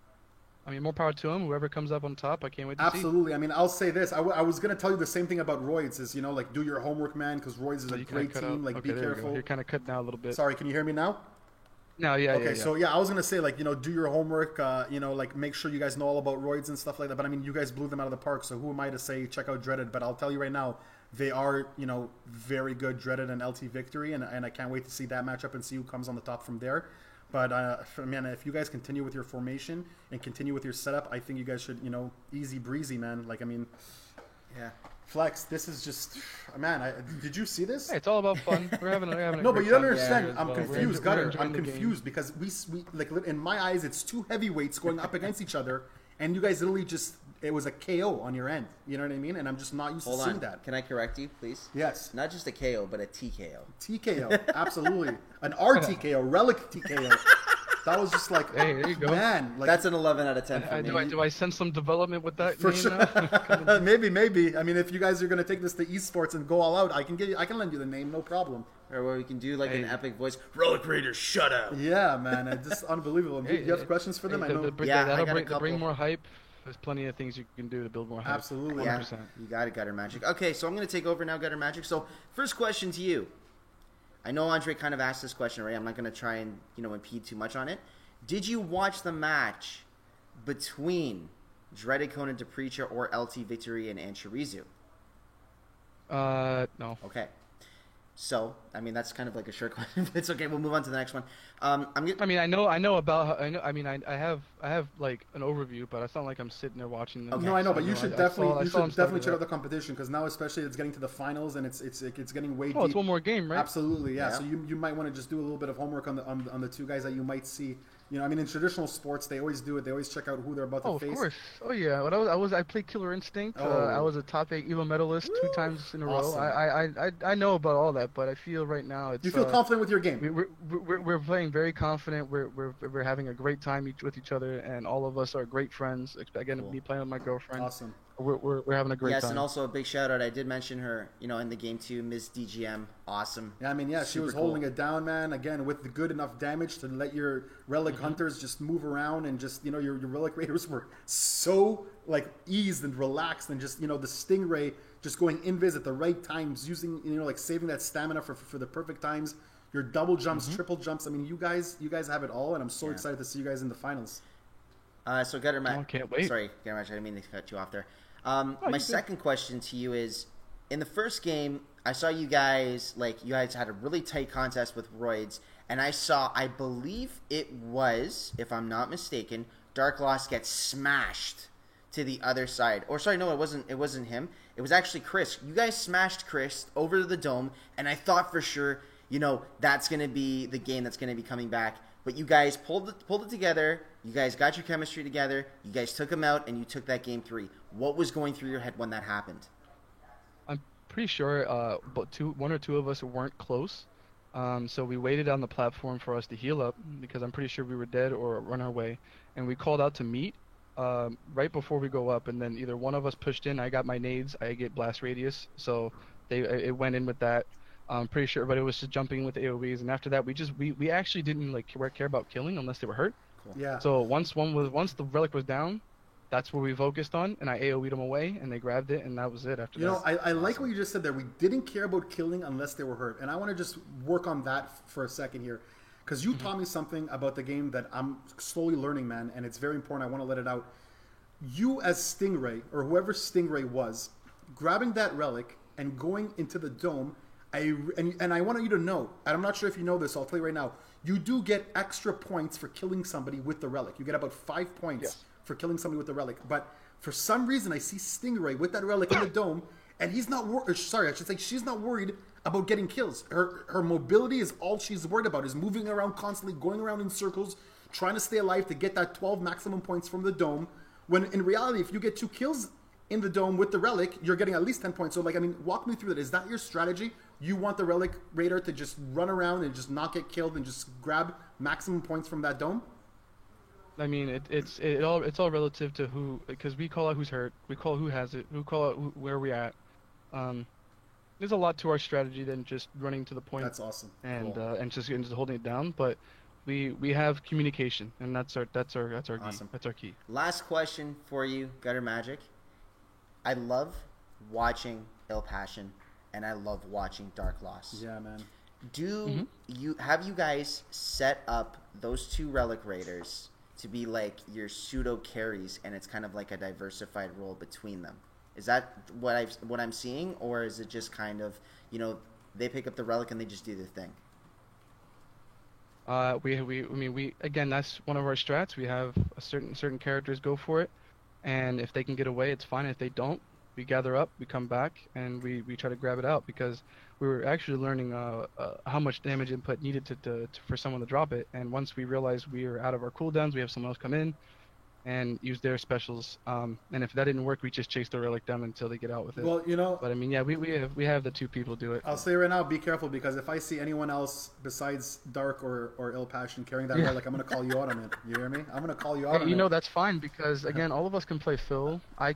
I mean, more power to him. Whoever comes up on top, I can't wait to see.
Absolutely. I mean, I'll say this. I was going to tell you the same thing about Roids is, like, do your homework, man, because Roids is a great team. Like, be careful.
You're kind of cutting out a little bit.
Sorry, can you hear me now?
No, yeah.
Okay, so I was going to say, like, do your homework, like, make sure you guys know all about Roids and stuff like that. But, I mean, you guys blew them out of the park, so who am I to say check out Dreaded? But I'll tell you right now, they are, very good, Dreaded and LT Victory, and I can't wait to see that matchup and see who comes on the top from there. But, man, if you guys continue with your formation and continue with your setup, I think you guys should, easy breezy, man. Like, I mean, yeah. Flex, this is just, man, did you see this?
Hey, it's all about fun. We're having a
No, but you don't understand. I'm
well.
confused, Gutter. I'm confused because we like, in my eyes, it's two heavyweights going up against each other, and you guys literally just it was a KO on your end. You know what I mean? And I'm just not used to seeing that.
Can I correct you, please?
Yes.
Not just a KO, but a TKO.
TKO, absolutely. An RTKO, Relic TKO. That was just like,
hey, there you go.
Man. Like,
that's an 11 out of 10 for me.
Do I sense some development with that
for
name
sure.
now?
Maybe. I mean, if you guys are going to take this to esports and go all out, I can lend you the name, no problem.
Or what we can do, like an epic voice, Relic Raiders, shut up.
Yeah, man, it's just unbelievable. Do you have questions for them? I know.
That'll bring more hype. There's plenty of things you can do to build more hype.
Absolutely.
100%.
Yeah, you got it, Gutter Magic. Okay, so I'm going to take over now, Gutter Magic. So, first question to you. I know Andre kind of asked this question already. I'm not going to try and, impede too much on it. Did you watch the match between Dreaded Conan de Preacher or LT Victory and Anchorizu?
No.
Okay. So, I mean, that's kind of like a short question. It's okay. We'll move on to the next one. I
know about. I have like an overview, but it's not like I'm sitting there watching them.
Okay. No, I know, but you should definitely check out the competition because now, especially, it's getting to the finals and it's getting way deep.
Oh, it's one more game, right?
Absolutely, yeah. So you might want to just do a little bit of homework on the two guys that you might see. In traditional sports, they always do it. They always check out who they're about to face.
Of course. Oh yeah. When I played Killer Instinct. I was a top 8 EVO medalist 2 times in a row. I know about all that, but I feel right now it's.
You feel confident with your game.
We're playing very confident. We're having a great time with each other, and all of us are great friends. Again, me playing with my girlfriend.
Awesome.
We're having a great time.
Yes, and also a big shout out. I did mention her, in the game too, Ms. DGM. Awesome.
Yeah, she was holding it down, man. Again, with the good enough damage to let your relic hunters just move around and just, your relic raiders were so eased and relaxed and just, the Stingray just going invis at the right times, using, saving that stamina for the perfect times. Your double jumps, triple jumps. I mean, you guys have it all, and I'm so excited to see you guys in the finals.
So Gutter Magic.
Can't wait.
Sorry, Gutter Magic. I didn't mean to cut you off there. My second question to you is, in the first game, I saw you guys, you guys had a really tight contest with Roids, and I believe it was, if I'm not mistaken, Dark Lost gets smashed to the other side. Or sorry, no, it wasn't him. It was actually Chris. You guys smashed Chris over to the dome, and I thought for sure, that's going to be the game that's going to be coming back. But you guys pulled it together. You guys got your chemistry together. You guys took him out, and you took that game 3. What was going through your head when that happened?
I'm pretty sure one or two of us weren't close. So we waited on the platform for us to heal up because I'm pretty sure we were dead or run our way. And we called out to meet right before we go up. And then either one of us pushed in. I got my nades. I get blast radius. So it went in with that. I'm pretty sure everybody was just jumping with the AoEs. And after that, we actually didn't care about killing unless they were hurt.
Cool. Yeah.
So once the relic was down, that's where we focused on, and I AoE'd them away, and they grabbed it, and that was it after that.
I like what you just said there. We didn't care about killing unless they were hurt, and I want to just work on that for a second here, because you taught me something about the game that I'm slowly learning, man, and it's very important. I want to let it out. You as Stingray, or whoever Stingray was, grabbing that relic and going into the dome, and I want you to know, and I'm not sure if you know this, so I'll tell you right now, you do get extra points for killing somebody with the relic. You get about 5 points for killing somebody with the relic. But for some reason, I see Stingray with that relic in the dome, and he's not she's not worried about getting kills. Her mobility is all she's worried about, is moving around constantly, going around in circles, trying to stay alive to get that 12 maximum points from the dome. When in reality, if you get 2 kills in the dome with the relic, you're getting at least 10 points. So, walk me through that. Is that your strategy? You want the relic raider to just run around and just not get killed and just grab maximum points from that dome?
I mean, it's all relative to who, because we call out who's hurt, we call who has it, we call out where we at. There's a lot to our strategy than just running to the point.
That's awesome.
And
cool.
and just holding it down, but we have communication, and that's our
Awesome.
key. That's our key.
Last question for you, Gutter Magic. I love watching Ill Passion, and I love watching Dark Lost.
Yeah, man.
Have you guys set up those 2 relic raiders to be your pseudo carries, and it's kind of like a diversified role between them? Is that what I'm seeing, or is it just kind of they pick up the relic and they just do their thing?
We again, that's one of our strats. We have certain characters go for it, and if they can get away, it's fine. If they don't, we gather up, we come back, and we try to grab it out, because we were actually learning how much damage input needed for someone to drop it. And once we realized we were out of our cooldowns, we have someone else come in, and use their specials. And if that didn't work, we just chase the relic down until they get out with it.
Well, you know,
but I mean, yeah, we have the 2 people do it.
I'll say right now, be careful, because if I see anyone else besides Dark or Ill Passion carrying that relic, I'm gonna call you out on it. You hear me? I'm gonna call you out on it.
You know, that's fine, because again, all of us can play Phil. I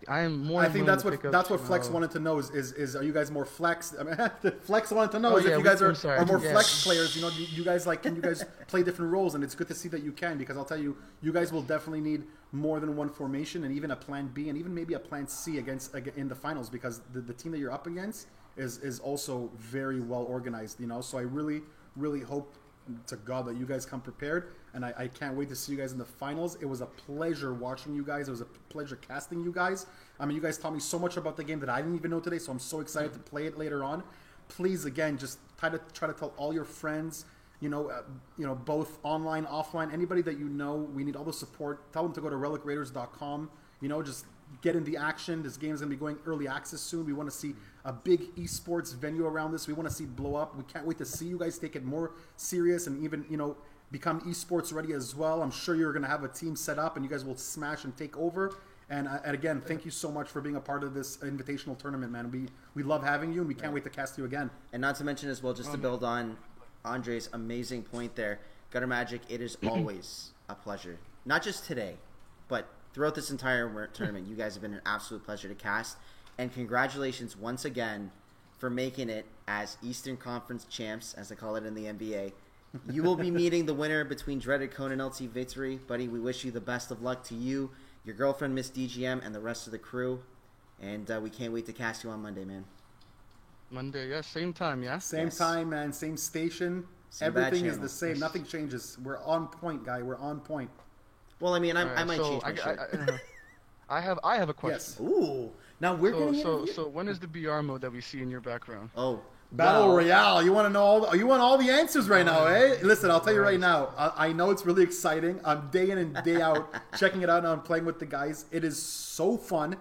am more.
I think that's what Flex wanted to know is are you guys more flex? I mean, Flex wanted to know is if you guys are more flex players. You know, you guys can you guys play different roles, and it's good to see that you can, because I'll tell you, you guys will definitely need more than one formation, and even a plan B, and even maybe a plan C in the finals, because the team that you're up against is also very well organized. You know, so I really hope to God that you guys come prepared, and I can't wait to see you guys in the finals. It was a pleasure watching you guys. It was a pleasure casting you guys. I mean, you guys taught me so much about the game that I didn't even know today, so I'm so excited to play it later on. Please, again, just try to tell all your friends, you know, both online, offline, anybody that you know. We need all the support. Tell them to go to relicraiders.com. You know, just get in the action. This game is going to be going early access soon. We want to see a big esports venue around this. We want to see blow up. We can't wait to see you guys take it more serious and even, you know, become esports ready as well. I'm sure you're going to have a team set up, and you guys will smash and take over. And again, thank you so much for being a part of this invitational tournament, man. We love having you, and we can't wait to cast you again.
And not to mention as well, just to build on Andre's amazing point there, Gutter Magic, it is always a pleasure. Not just today, but throughout this entire tournament, you guys have been an absolute pleasure to cast. And congratulations once again for making it as Eastern Conference champs, as they call it in the NBA. You will be meeting the winner between Dreaded Cone and LT Victory. Buddy, we wish you the best of luck to you, your girlfriend, Miss DGM, and the rest of the crew. And we can't wait to cast you on Monday, man.
Monday, yeah, same time, yeah?
Same time, man, same station. Everything is the same. Nothing changes. We're on point, guy. We're on point.
Well, I mean, I might change my shirt.
I have a question.
Yes.
Ooh. Now we're
So when is the BR mode that we see in your background?
Oh,
Battle Royale. You want to know you want all the answers right now, eh? Listen, I'll tell you right now. I know it's really exciting. I'm day in and day out checking it out, and I'm playing with the guys. It is so fun.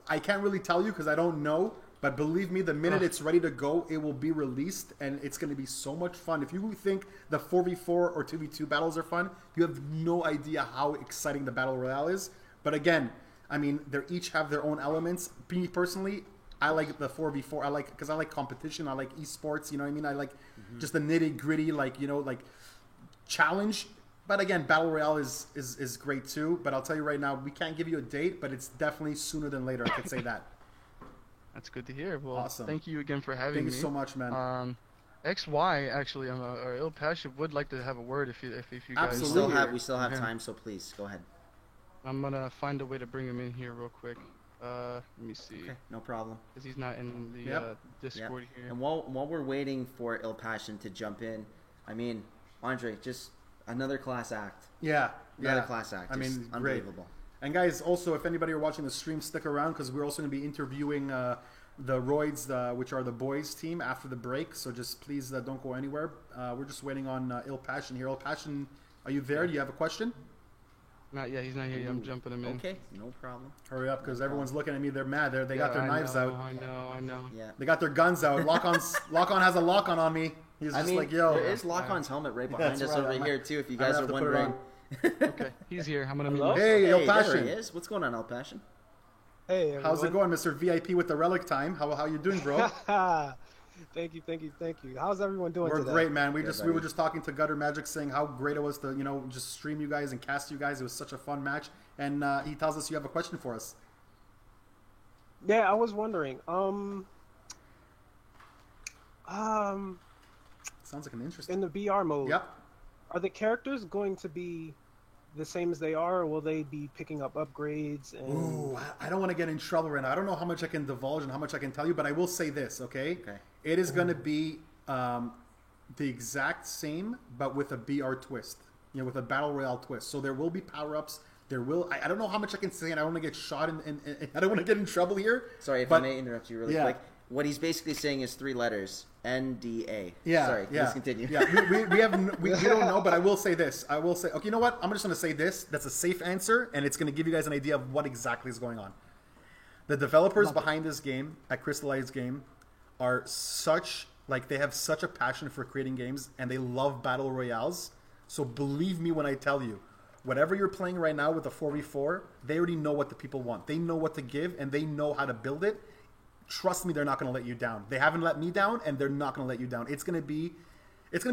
I can't really tell you because I don't know. But believe me, the minute it's ready to go, it will be released, and it's going to be so much fun. If you think the 4v4 or 2v2 battles are fun, you have no idea how exciting the Battle Royale is. But again, I mean, they each have their own elements. Me personally, I like the 4v4. Because I like competition. I like esports. You know what I mean? I like just the nitty gritty, like challenge. But again, Battle Royale is great too. But I'll tell you right now, we can't give you a date, but it's definitely sooner than later. I could say that.
That's good to hear. Well,
awesome.
Thank you again for having me.
Thank you so much, man.
XY actually, or Il Passion would like to have a word if you guys.
Absolutely.
We still have time, so please go ahead.
I'm gonna find a way to bring him in here real quick. Let me see.
Okay, no problem.
Because he's not in the Discord here.
And while we're waiting for Il Passion to jump in, I mean, Andre, just another class act.
Yeah,
another class act.
I mean,
unbelievable.
Great. And guys, also, if anybody are watching the stream, stick around because we're also going to be interviewing the Roids, which are the boys team, after the break. So just please don't go anywhere. We're just waiting on Il Passion here. Il Passion, are you there? Do you have a question?
Not yet. He's not here yet. I'm jumping him in.
Okay, no problem.
Hurry up because everyone's looking at me. They're mad. They got their knives out.
I know.
Yeah.
They got their guns out. Lock-on has a lock-on on me. He's just like, yo.
There is Lock-on's helmet right behind us over here, too, if you guys are wondering.
Okay, he's here. I'm gonna meet him.
Hey, Il Passion.
There he is. What's going on, Il Passion?
Hey, everyone.
How's it going, Mr. VIP with the Relic time? How you doing, bro?
Thank you. How's everyone doing
today?
We're
great, man. We were just talking to Gutter Magic, saying how great it was to just stream you guys and cast you guys. It was such a fun match, and he tells us you have a question for us.
Yeah, I was wondering.
Sounds like an interesting.
In the BR mode.
Yep.
Are the characters going to be the same as they are, or will they be picking up upgrades?
Ooh, I don't want to get in trouble right now. I don't know how much I can divulge and how much I can tell you, but I will say this, okay? It is going to be the exact same, but with a BR twist, with a Battle Royale twist. So there will be power-ups. There will. I don't know how much I can say, and I don't want to get shot, and I don't want to get in trouble here.
Sorry, if I may interrupt you really quick. What he's basically saying is 3 letters. NDA.
Yeah.
Sorry, please continue.
Yeah, we don't know, but I will say this. Okay, you know what? I'm just going to say this. That's a safe answer, and it's going to give you guys an idea of what exactly is going on. The developers behind this game, at Crystallize Game, are they have such a passion for creating games, and they love battle royales. So believe me when I tell you, whatever you're playing right now with the 4v4, they already know what the people want. They know what to give, and they know how to build it. Trust me, they're not going to let you down. They haven't let me down, and they're not going to let you down. It's going to be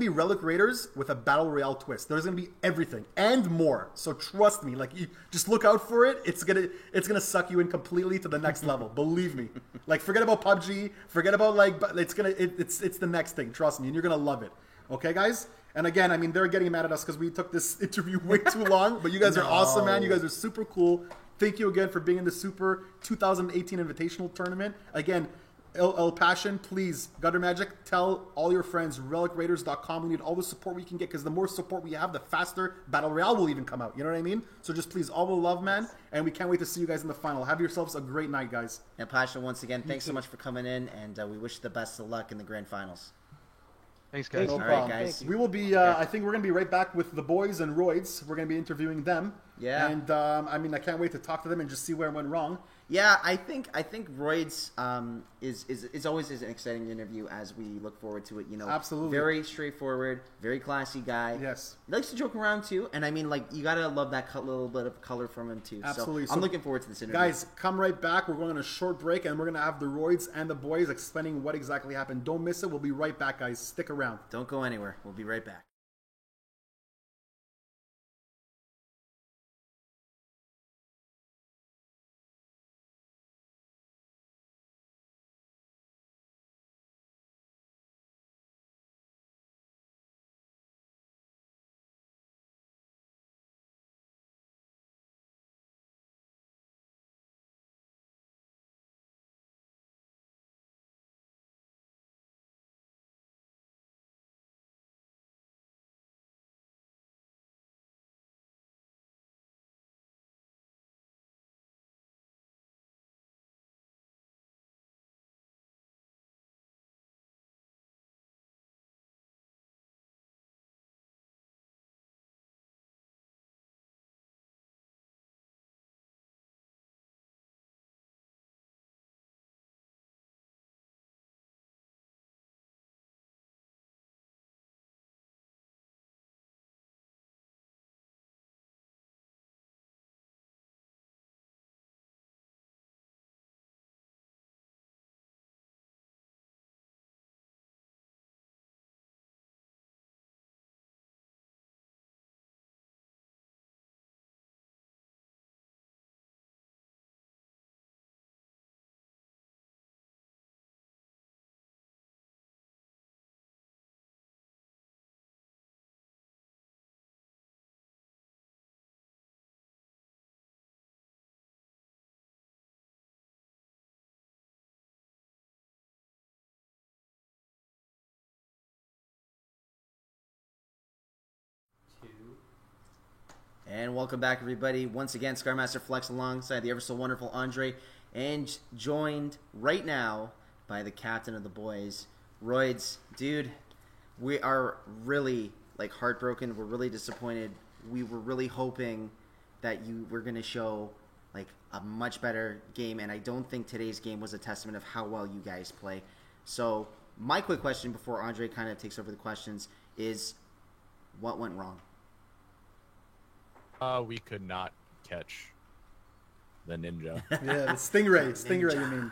Relic Raiders with a Battle Royale twist. There's going to be everything and more. So trust me, like, you just look out for it. It's gonna suck you in completely to the next level. Believe me. Like, forget about PUBG. Forget about, like, it's the next thing. Trust me, and you're gonna love it. Okay, guys. And again, I mean, they're getting mad at us because we took this interview way too long. But you guys are awesome, man. You guys are super cool. Thank you again for being in the Super 2018 Invitational Tournament. Again, El Passion, please, Gutter Magic, tell all your friends, relicraiders.com. We need all the support we can get, because the more support we have, the faster Battle Royale will even come out. You know what I mean? So just please, all the love, man. And we can't wait to see you guys in the final. Have yourselves a great night, guys.
And Passion, once again, thanks so much for coming in, and we wish you the best of luck in the grand finals.
Thanks, guys.
No
All
problem.
right, guys.
We will be, I think we're going to be right back with the boys and Roids. We're going to be interviewing them.
Yeah.
And, I mean, I can't wait to talk to them and just see where I went wrong.
Yeah, I think Roids is always an exciting interview as we look forward to it. You know,
Absolutely.
Very straightforward, very classy guy.
Yes.
He likes to joke around too, and I mean, like, you gotta love that little bit of color from him too.
Absolutely.
So I'm looking forward to this interview.
Guys, come right back. We're going on a short break, and we're going to have the Roids and the boys explaining what exactly happened. Don't miss it. We'll be right back, guys. Stick around.
Don't go anywhere. We'll be right back. And welcome back, everybody. Once again, Scarmaster Flex alongside the ever so wonderful Andre, and joined right now by the captain of the boys, Roids. Dude, we are really, like, heartbroken. We're really disappointed. We were really hoping that you were going to show, like, a much better game, and I don't think today's game was a testament of how well you guys play. So my quick question before Andre kind of takes over the questions is, what went wrong?
We could not catch the ninja.
Yeah, the Stingray, you mean?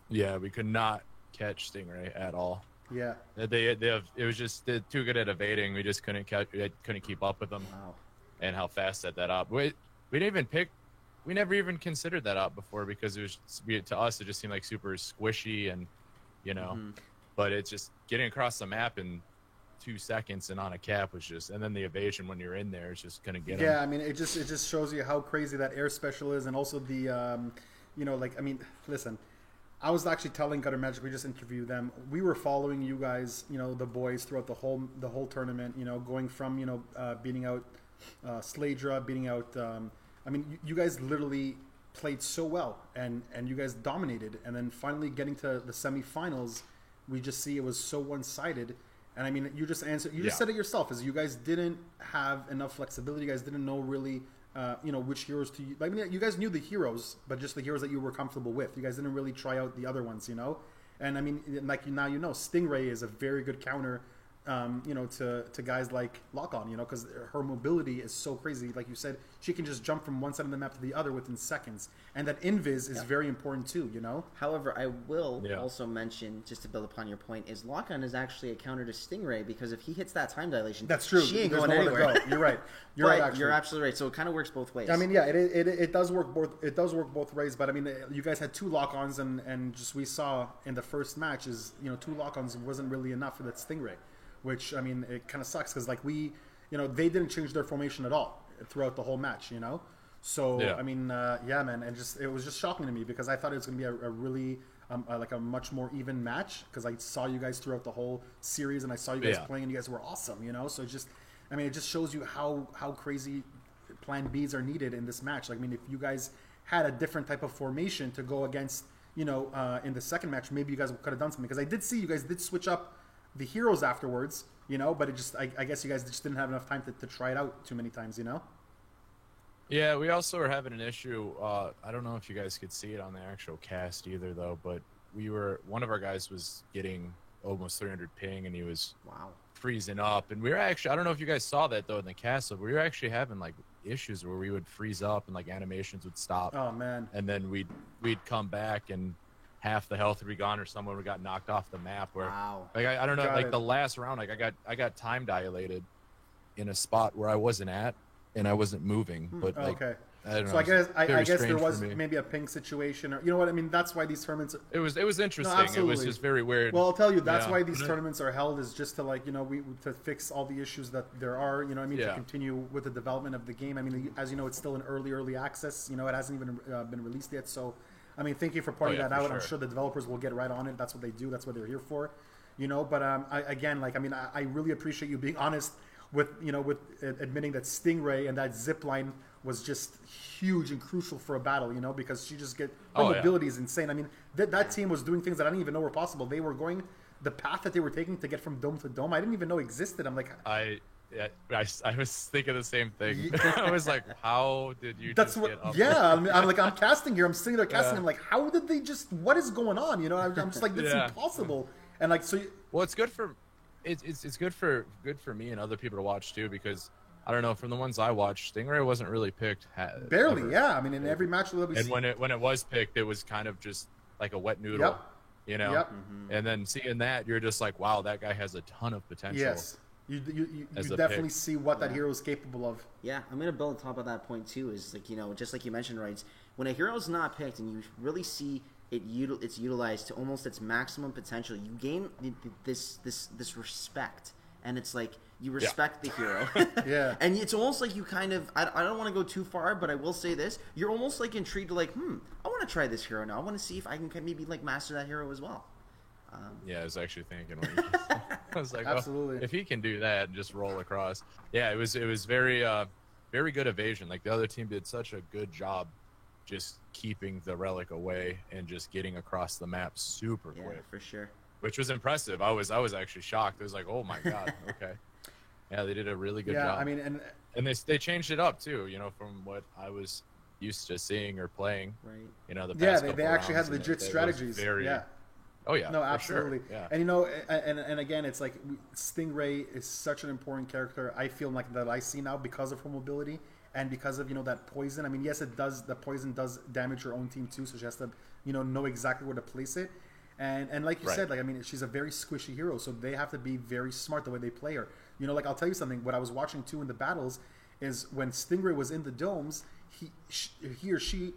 Yeah, we could not catch Stingray at all.
Yeah.
It was just they're too good at evading. We just couldn't keep up with them.
Wow.
And how fast set that up. We didn't even pick. We never even considered that up before, because it was, to us, it just seemed like super squishy, and but it's just getting across the map in 2 seconds and on a cap was just, and then the evasion when you're in there is just gonna get
yeah
them.
I mean, it just shows you how crazy that air special is. And also the like, I mean, listen, I was actually telling Gutter Magic, we just interviewed them, we were following you guys, the boys, throughout the whole tournament, going from beating out Sladra, beating out I mean, you guys literally played so well, and you guys dominated, and then finally getting to the semifinals, we just see it was so one-sided. And I mean, you just answered. You just said it yourself. Is you guys didn't have enough flexibility. You guys didn't know really, which heroes to use. I mean, you guys knew the heroes, but just the heroes that you were comfortable with. You guys didn't really try out the other ones, And I mean, like now Stingray is a very good counter to guys like Lock-On, because her mobility is so crazy. Like you said, she can just jump from one side of the map to the other within seconds. And that invis is very important too,
However, I will also mention, just to build upon your point, is Lock-On is actually a counter to Stingray, because if he hits that time dilation,
that's true.
She ain't
There's
going
nowhere
anywhere.
To go. You're right. You're right. Actually,
you're absolutely right. So it kind of works both ways.
I mean, yeah, it does work both. It does work both ways. But I mean, you guys had 2 lock-ons, and just we saw in the first match is 2 lock-ons wasn't really enough for that Stingray, which I mean, it kind of sucks because like they didn't change their formation at all throughout the whole match. So I mean, man, and it was just shocking to me because I thought it was going to be a really like a much more even match because I saw you guys throughout the whole series and I saw you guys playing and you guys were awesome. So it just shows you how crazy plan Bs are needed in this match. Like, I mean, if you guys had a different type of formation to go against, in the second match, maybe you guys could have done something. Because I did see you guys did switch up the heroes afterwards, but it just, I guess you guys just didn't have enough time to try it out too many times,
Yeah, we also were having an issue. I don't know if you guys could see it on the actual cast either, though, but one of our guys was getting almost 300 ping, and he was freezing up. And we were actually, I don't know if you guys saw that, though, in the castle, we were actually having, like, issues where we would freeze up and, like, animations would stop.
Oh, man.
And then we'd come back, and half the health would be gone, or someone would got knocked off the map. Where, like, I don't know, like, the last round, like, I got time dilated in a spot where I wasn't at, and I wasn't moving, but like,
okay.
I don't know.
So I guess there was
me.
maybe a ping situation, or you know what I mean. That's why these tournaments.
It was interesting.
No,
it was just very weird.
Well, I'll tell you, that's why these tournaments are held, is just to like to fix all the issues that there are. To continue with the development of the game. I mean, as you know, it's still in early access. It hasn't even been released yet. So, I mean, thank you for pointing that out. Sure. I'm sure the developers will get right on it. That's what they do. That's what they're here for. But I really appreciate you being honest with admitting that Stingray and that zipline was just huge and crucial for a battle, because she just her mobility is insane. I mean, that team was doing things that I didn't even know were possible. They were going the path that they were taking to get from dome to dome. I didn't even know existed. I'm like,
I was thinking the same thing. I was like, how did you? Get up
I'm casting here. I'm sitting there casting. I'm like, how did they just? What is going on? I'm just like, that's impossible. And like, so.
Well, it's good for. It's good for me and other people to watch too, because I don't know, from the ones I watched, Stingray wasn't really picked.
Barely,
ever.
Yeah. I mean, in every match we'll
and when it was picked, it was kind of just like a wet noodle.
Yep.
Mm-hmm.
And then seeing that, you're just like, wow, that guy has a ton of potential.
Yes. You definitely see what that hero is capable of.
Yeah, I'm gonna build on top of that point too. Is like just like you mentioned, right? When a hero is not picked, and you really see it's utilized to almost its maximum potential, you gain this respect, and it's like you respect the hero.
Yeah.
And it's almost like you kind of I don't want to go too far, but I will say this: you're almost like intrigued, like I want to try this hero now. I want to see if I can maybe like master that hero as well.
I was actually thinking. I was like,
absolutely.
If he can do that and just roll across, it was very very good evasion. Like the other team did such a good job just keeping the relic away and just getting across the map super quick.
Yeah, for sure.
Which was impressive. I was actually shocked. I was like, oh my god, okay. Yeah, they did a really good job.
I mean,
and they changed it up too. From what I was used to seeing or playing.
Right.
The past
they actually had legit strategies.
Oh yeah.
No, absolutely.
Sure. Yeah.
And and again, it's like Stingray is such an important character. I feel like that I see now because of her mobility and because of that poison. I mean, yes, it does. The poison does damage her own team too, so she has to know exactly where to place it. And like you said, like I mean, she's a very squishy hero, so they have to be very smart the way they play her. Like I'll tell you something. What I was watching too in the battles is when Stingray was in the domes, he or she.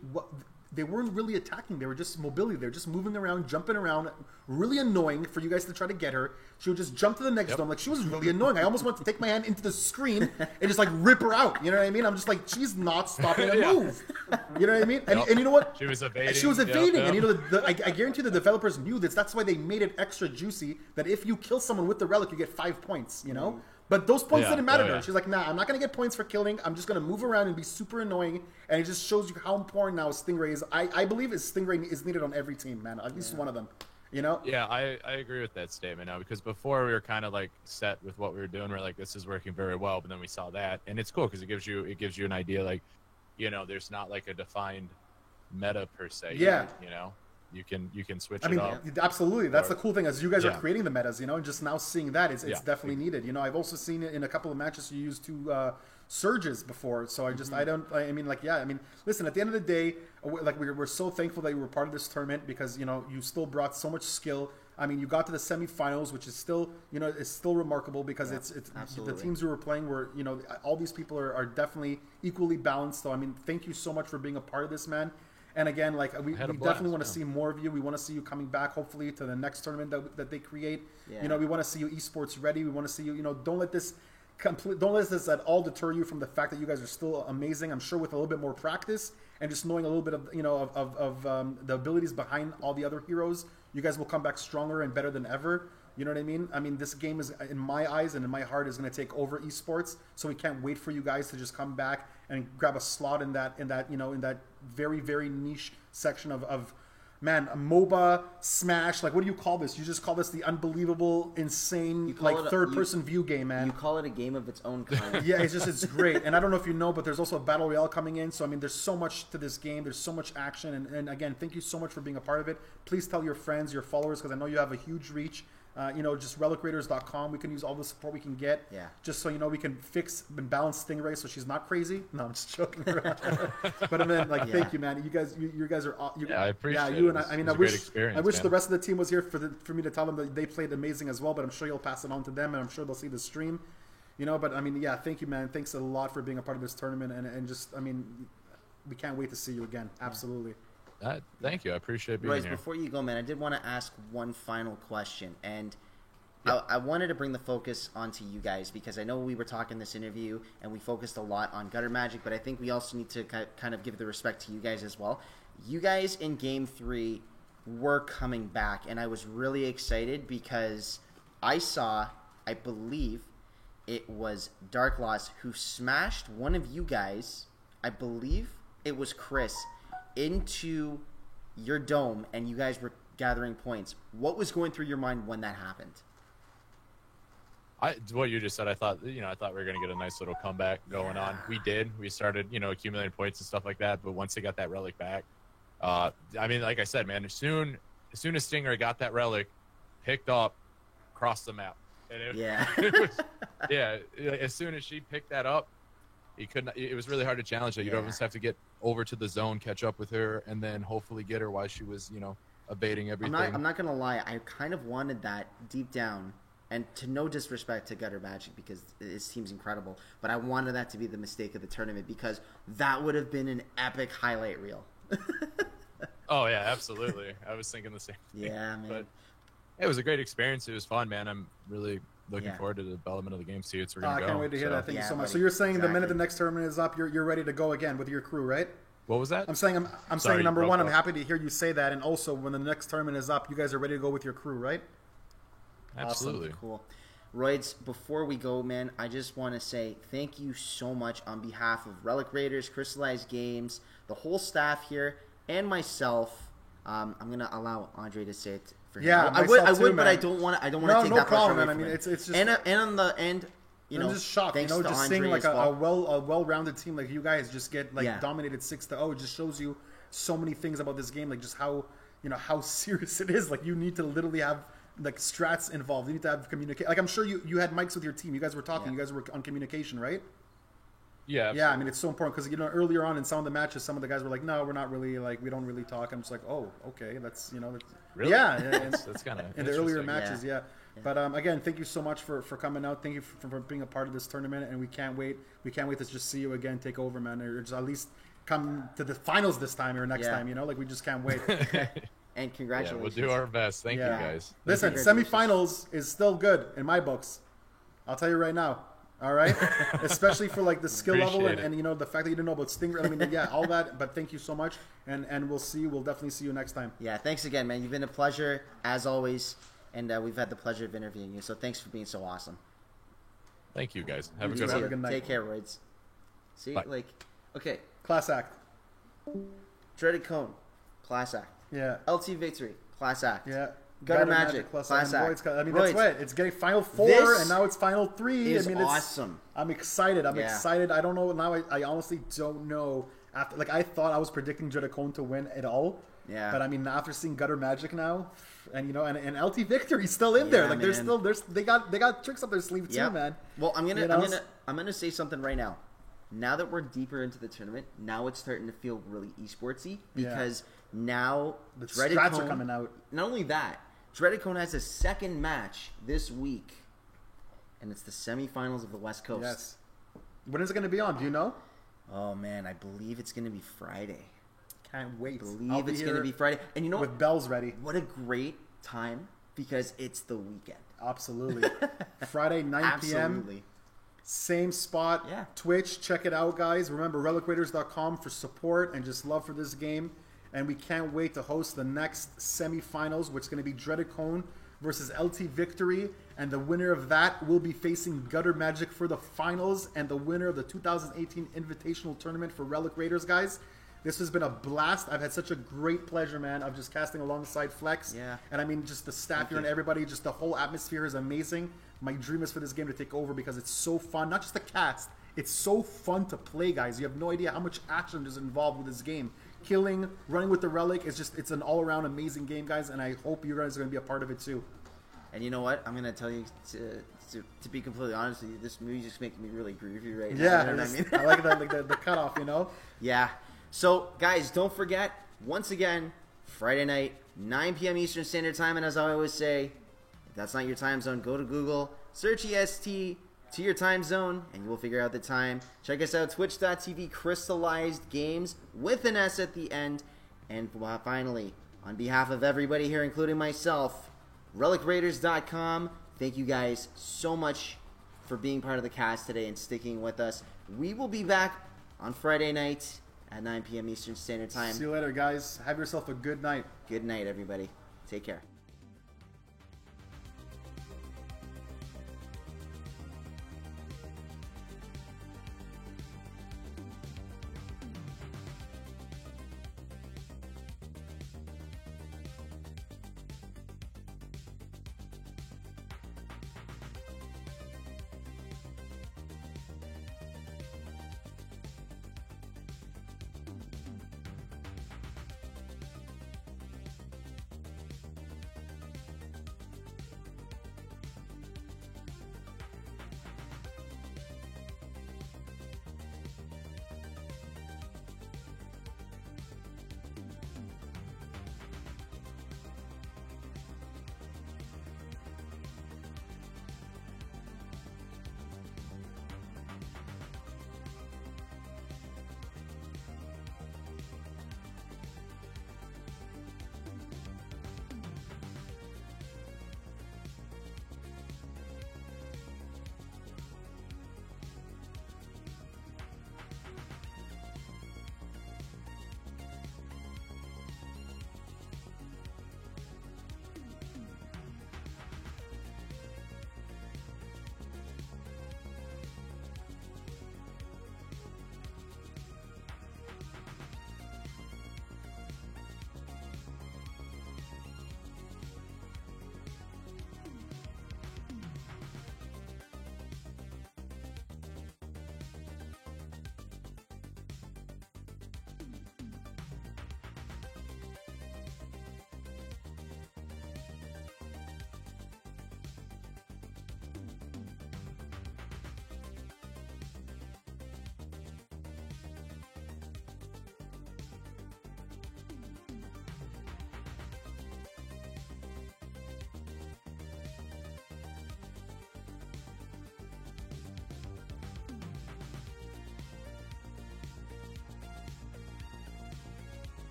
They weren't really attacking. They were just mobility. They were just moving around, jumping around. Really annoying for you guys to try to get her. She would just jump to the next dome. Like, she was really annoying. I almost wanted to take my hand into the screen and just, like, rip her out. You know what I mean? I'm just like, she's not stopping to move. You know what I mean? And you know what?
She was evading.
She was evading. And, I guarantee the developers knew this. That's why they made it extra juicy that if you kill someone with the relic, you get 5 points, But those points didn't matter to her. She's like, nah, I'm not going to get points for killing. I'm just going to move around and be super annoying. And it just shows you how important now Stingray is. I believe Stingray is needed on every team, man. At least one of them.
Yeah, I agree with that statement now, because before we were kind of like set with what we were doing. We're like, this is working very well. But then we saw that. And it's cool because it gives you an idea, like, there's not like a defined meta per se.
Yeah.
you can switch
I mean,
it up.
absolutely. That's
Or-
the cool thing as you guys are
Yeah.
creating the metas, and just now seeing that it's
Yeah.
definitely needed. I've also seen it in a couple of matches. You used two surges before, so I mean, listen. At the end of the day, like we're so thankful that you were part of this tournament because you still brought so much skill. I mean, you got to the semifinals, which is still it's still remarkable because it's the
absolutely.
teams who were playing were all these people are definitely equally balanced. So I mean, thank you so much for being a part of this, man. And again, like we
had a
definitely
blast,
want to
yeah.
see more of you. We want to see you coming back, hopefully, to the next tournament that they create.
Yeah.
We want to see you esports ready. We want to see you. Don't let this at all deter you from the fact that you guys are still amazing. I'm sure with a little bit more practice and just knowing a little bit of the abilities behind all the other heroes, you guys will come back stronger and better than ever. You know what I mean? I mean, this game is, in my eyes and in my heart, is going to take over esports. So we can't wait for you guys to just come back and grab a slot in that very, very niche section of man, MOBA, Smash. Like, what do you call this? You just call this the unbelievable, insane, third-person view game, man.
You call it a game of its own kind.
Yeah, it's great. And I don't know if you know, but there's also a Battle Royale coming in. So, I mean, there's so much to this game. There's so much action. And again, thank you so much for being a part of it. Please tell your friends, your followers, because I know you have a huge reach. Just relicraiders.com. We can use all the support we can get.
Yeah.
Just so we can fix and balance Stingray so she's not crazy. No, I'm just joking around. But I mean, thank you, man. You guys are.
I appreciate
you
it.
and I mean,
It was a great experience,
I wish
man.
the rest of the team was here for me to tell them that they played amazing as well. But I'm sure you'll pass it on to them, and I'm sure they'll see the stream. But I mean, yeah, thank you, man. Thanks a lot for being a part of this tournament, and just, I mean, we can't wait to see you again. Absolutely.
Thank you. I appreciate being
Royce,
here.
before you go, man, I did want to ask one final question, and I wanted to bring the focus onto you guys because I know we were talking this interview and we focused a lot on Gutter Magic, but I think we also need to kind of give the respect to you guys as well. You guys in Game 3 were coming back, and I was really excited because I saw, I believe it was Dark Lost who smashed one of you guys, I believe it was Chris, into your dome, and you guys were gathering points. What was going through your mind when that happened?
What you just said, I thought we were going to get a nice little comeback going on. We did. We started, accumulating points and stuff like that. But once they got that relic back, I mean, like I said, man, as soon as Stingray got that relic, picked up, crossed the map. And as soon as she picked that up, it was really hard to challenge her. You'd almost have to get over to the zone, catch up with her, and then hopefully get her while she was, evading everything.
I'm not going to lie. I kind of wanted that deep down. And to no disrespect to Gutter Magic because his team's incredible, but I wanted that to be the mistake of the tournament because that would have been an epic highlight reel.
Oh yeah, absolutely. I was thinking the same thing.
Yeah, man.
But it was a great experience. It was fun, man. I'm really looking forward to the development of the game. See, it's we're gonna go.
I can't wait to hear that. Thank you so much.
buddy.
So you're saying the minute
Exactly.
the next tournament is up, you're ready to go again with your crew, right?
What was that?
I'm saying
Sorry,
saying number
you
one, I'm
broke up.
happy to hear you say that, and also when the next tournament is up, you guys are ready to go with your crew, right?
Absolutely.
Awesome. Cool. Roids, before we go, man, I just want to say thank you so much on behalf of Relic Raiders, Crystallized Games, the whole staff here, and myself. I'm gonna allow Andre to say it for him.
Yeah,
I
myself
would,
too,
but
man.
I don't want to.
No,
take
no
that pressure
problem,
away
man. I
from
mean,
him.
it's just
and on the end,
I'm just shocked,
thanks
just
to
seeing
Andre
like
as
a
well.
well-rounded team like you guys just get
Yeah.
dominated 6-0. It just shows you so many things about this game, like just how serious it is. Like you need to literally have like strats involved. You need to have communicate. Like I'm sure you had mics with your team. You guys were talking.
Yeah.
You guys were on communication, right?
Yeah.
Yeah, I mean it's so important because earlier on in some of the matches, some of the guys were like, "No, we're not really we don't really talk." I'm just like, "Oh, okay, that's
Really?
yeah."
That's kind of
in the earlier matches,
Yeah.
But again, thank you so much for coming out. Thank you for being a part of this tournament, and we can't wait to just see you again, take over, man, or just at least come to the finals this time or next
Yeah.
time. Like we just can't wait.
And
Yeah,
congratulations.
we'll do our best. Thank
Yeah.
you guys.
Listen,
Congratulations.
semifinals is still good in my books. I'll tell you right now. All right, especially for like the skill level
Appreciate
and the fact that you didn't know about Stingray. I mean, yeah, all that. But thank you so much, and we'll definitely see you next time.
Yeah, thanks again, man. You've been a pleasure as always, and we've had the pleasure of interviewing you. So thanks for being so awesome.
Thank you guys. Have a
You
good
too.
one.
Have a good night.
Take care, Roids. See,
Bye.
okay,
Class act.
Dreaded Cone, class act.
Yeah.
LT Victory, class act.
Yeah.
Gutter Magic,
plus
class act.
Roids, I mean,
Roids.
that's what it's getting Final Four,
This
and now it's Final Three.
is
I mean, it's
awesome.
I'm excited. I'm
Yeah.
excited. I don't know now. I honestly don't know. After I thought I was predicting Jedicone to win it all,
Yeah.
But I mean, after seeing Gutter Magic now, and and LT Victory's still in there. Like they got tricks up their sleeve too, man.
Well, I'm gonna say something right now. Now that we're deeper into the tournament, now it's starting to feel really esportsy because now
the strats are coming out.
Not only that, Dreaded Cone has a second match this week, and it's the semifinals of the West Coast.
Yes. When is it going to be on? Do you know?
Oh man, I believe it's going to be Friday.
Can't wait.
I believe it's going to be Friday, and you know
with bells ready.
What a great time because it's the weekend.
Absolutely. Friday 9 p.m. Same spot.
Yeah.
Twitch. Check it out, guys. Remember relicraiders.com for support and just love for this game. And we can't wait to host the next semifinals, which is going to be Dreaded Cone versus LT Victory. And the winner of that will be facing Gutter Magic for the finals and the winner of the 2018 Invitational Tournament for Relic Raiders, guys. This has been a blast. I've had such a great pleasure, man, of just casting alongside Flex.
Yeah.
And I mean, just the staff here and everybody, just the whole atmosphere is amazing. My dream is for this game to take over because it's so fun. Not just the cast. It's so fun to play, guys. You have no idea how much action is involved with this game. Killing, running with the Relic, it's an all-around amazing game, guys. And I hope you guys are going to be a part of it, too.
And you know what? I'm going to tell you, to be completely honest with you, this music's making me really groovy right now.
Yeah,
you know what I mean?
I like that, like the cutoff,
Yeah. So, guys, don't forget, once again, Friday night, 9 p.m. Eastern Standard Time. And as I always say, if that's not your time zone, go to Google, search EST to your time zone, and you will figure out the time. Check us out, twitch.tv, Crystallized Games, with an S at the end. And finally, on behalf of everybody here, including myself, RelicRaiders.com, thank you guys so much for being part of the cast today and sticking with us. We will be back on Friday night at 9 p.m. Eastern Standard Time.
See you later, guys. Have yourself a good night.
Good night, everybody. Take care.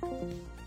Thank you.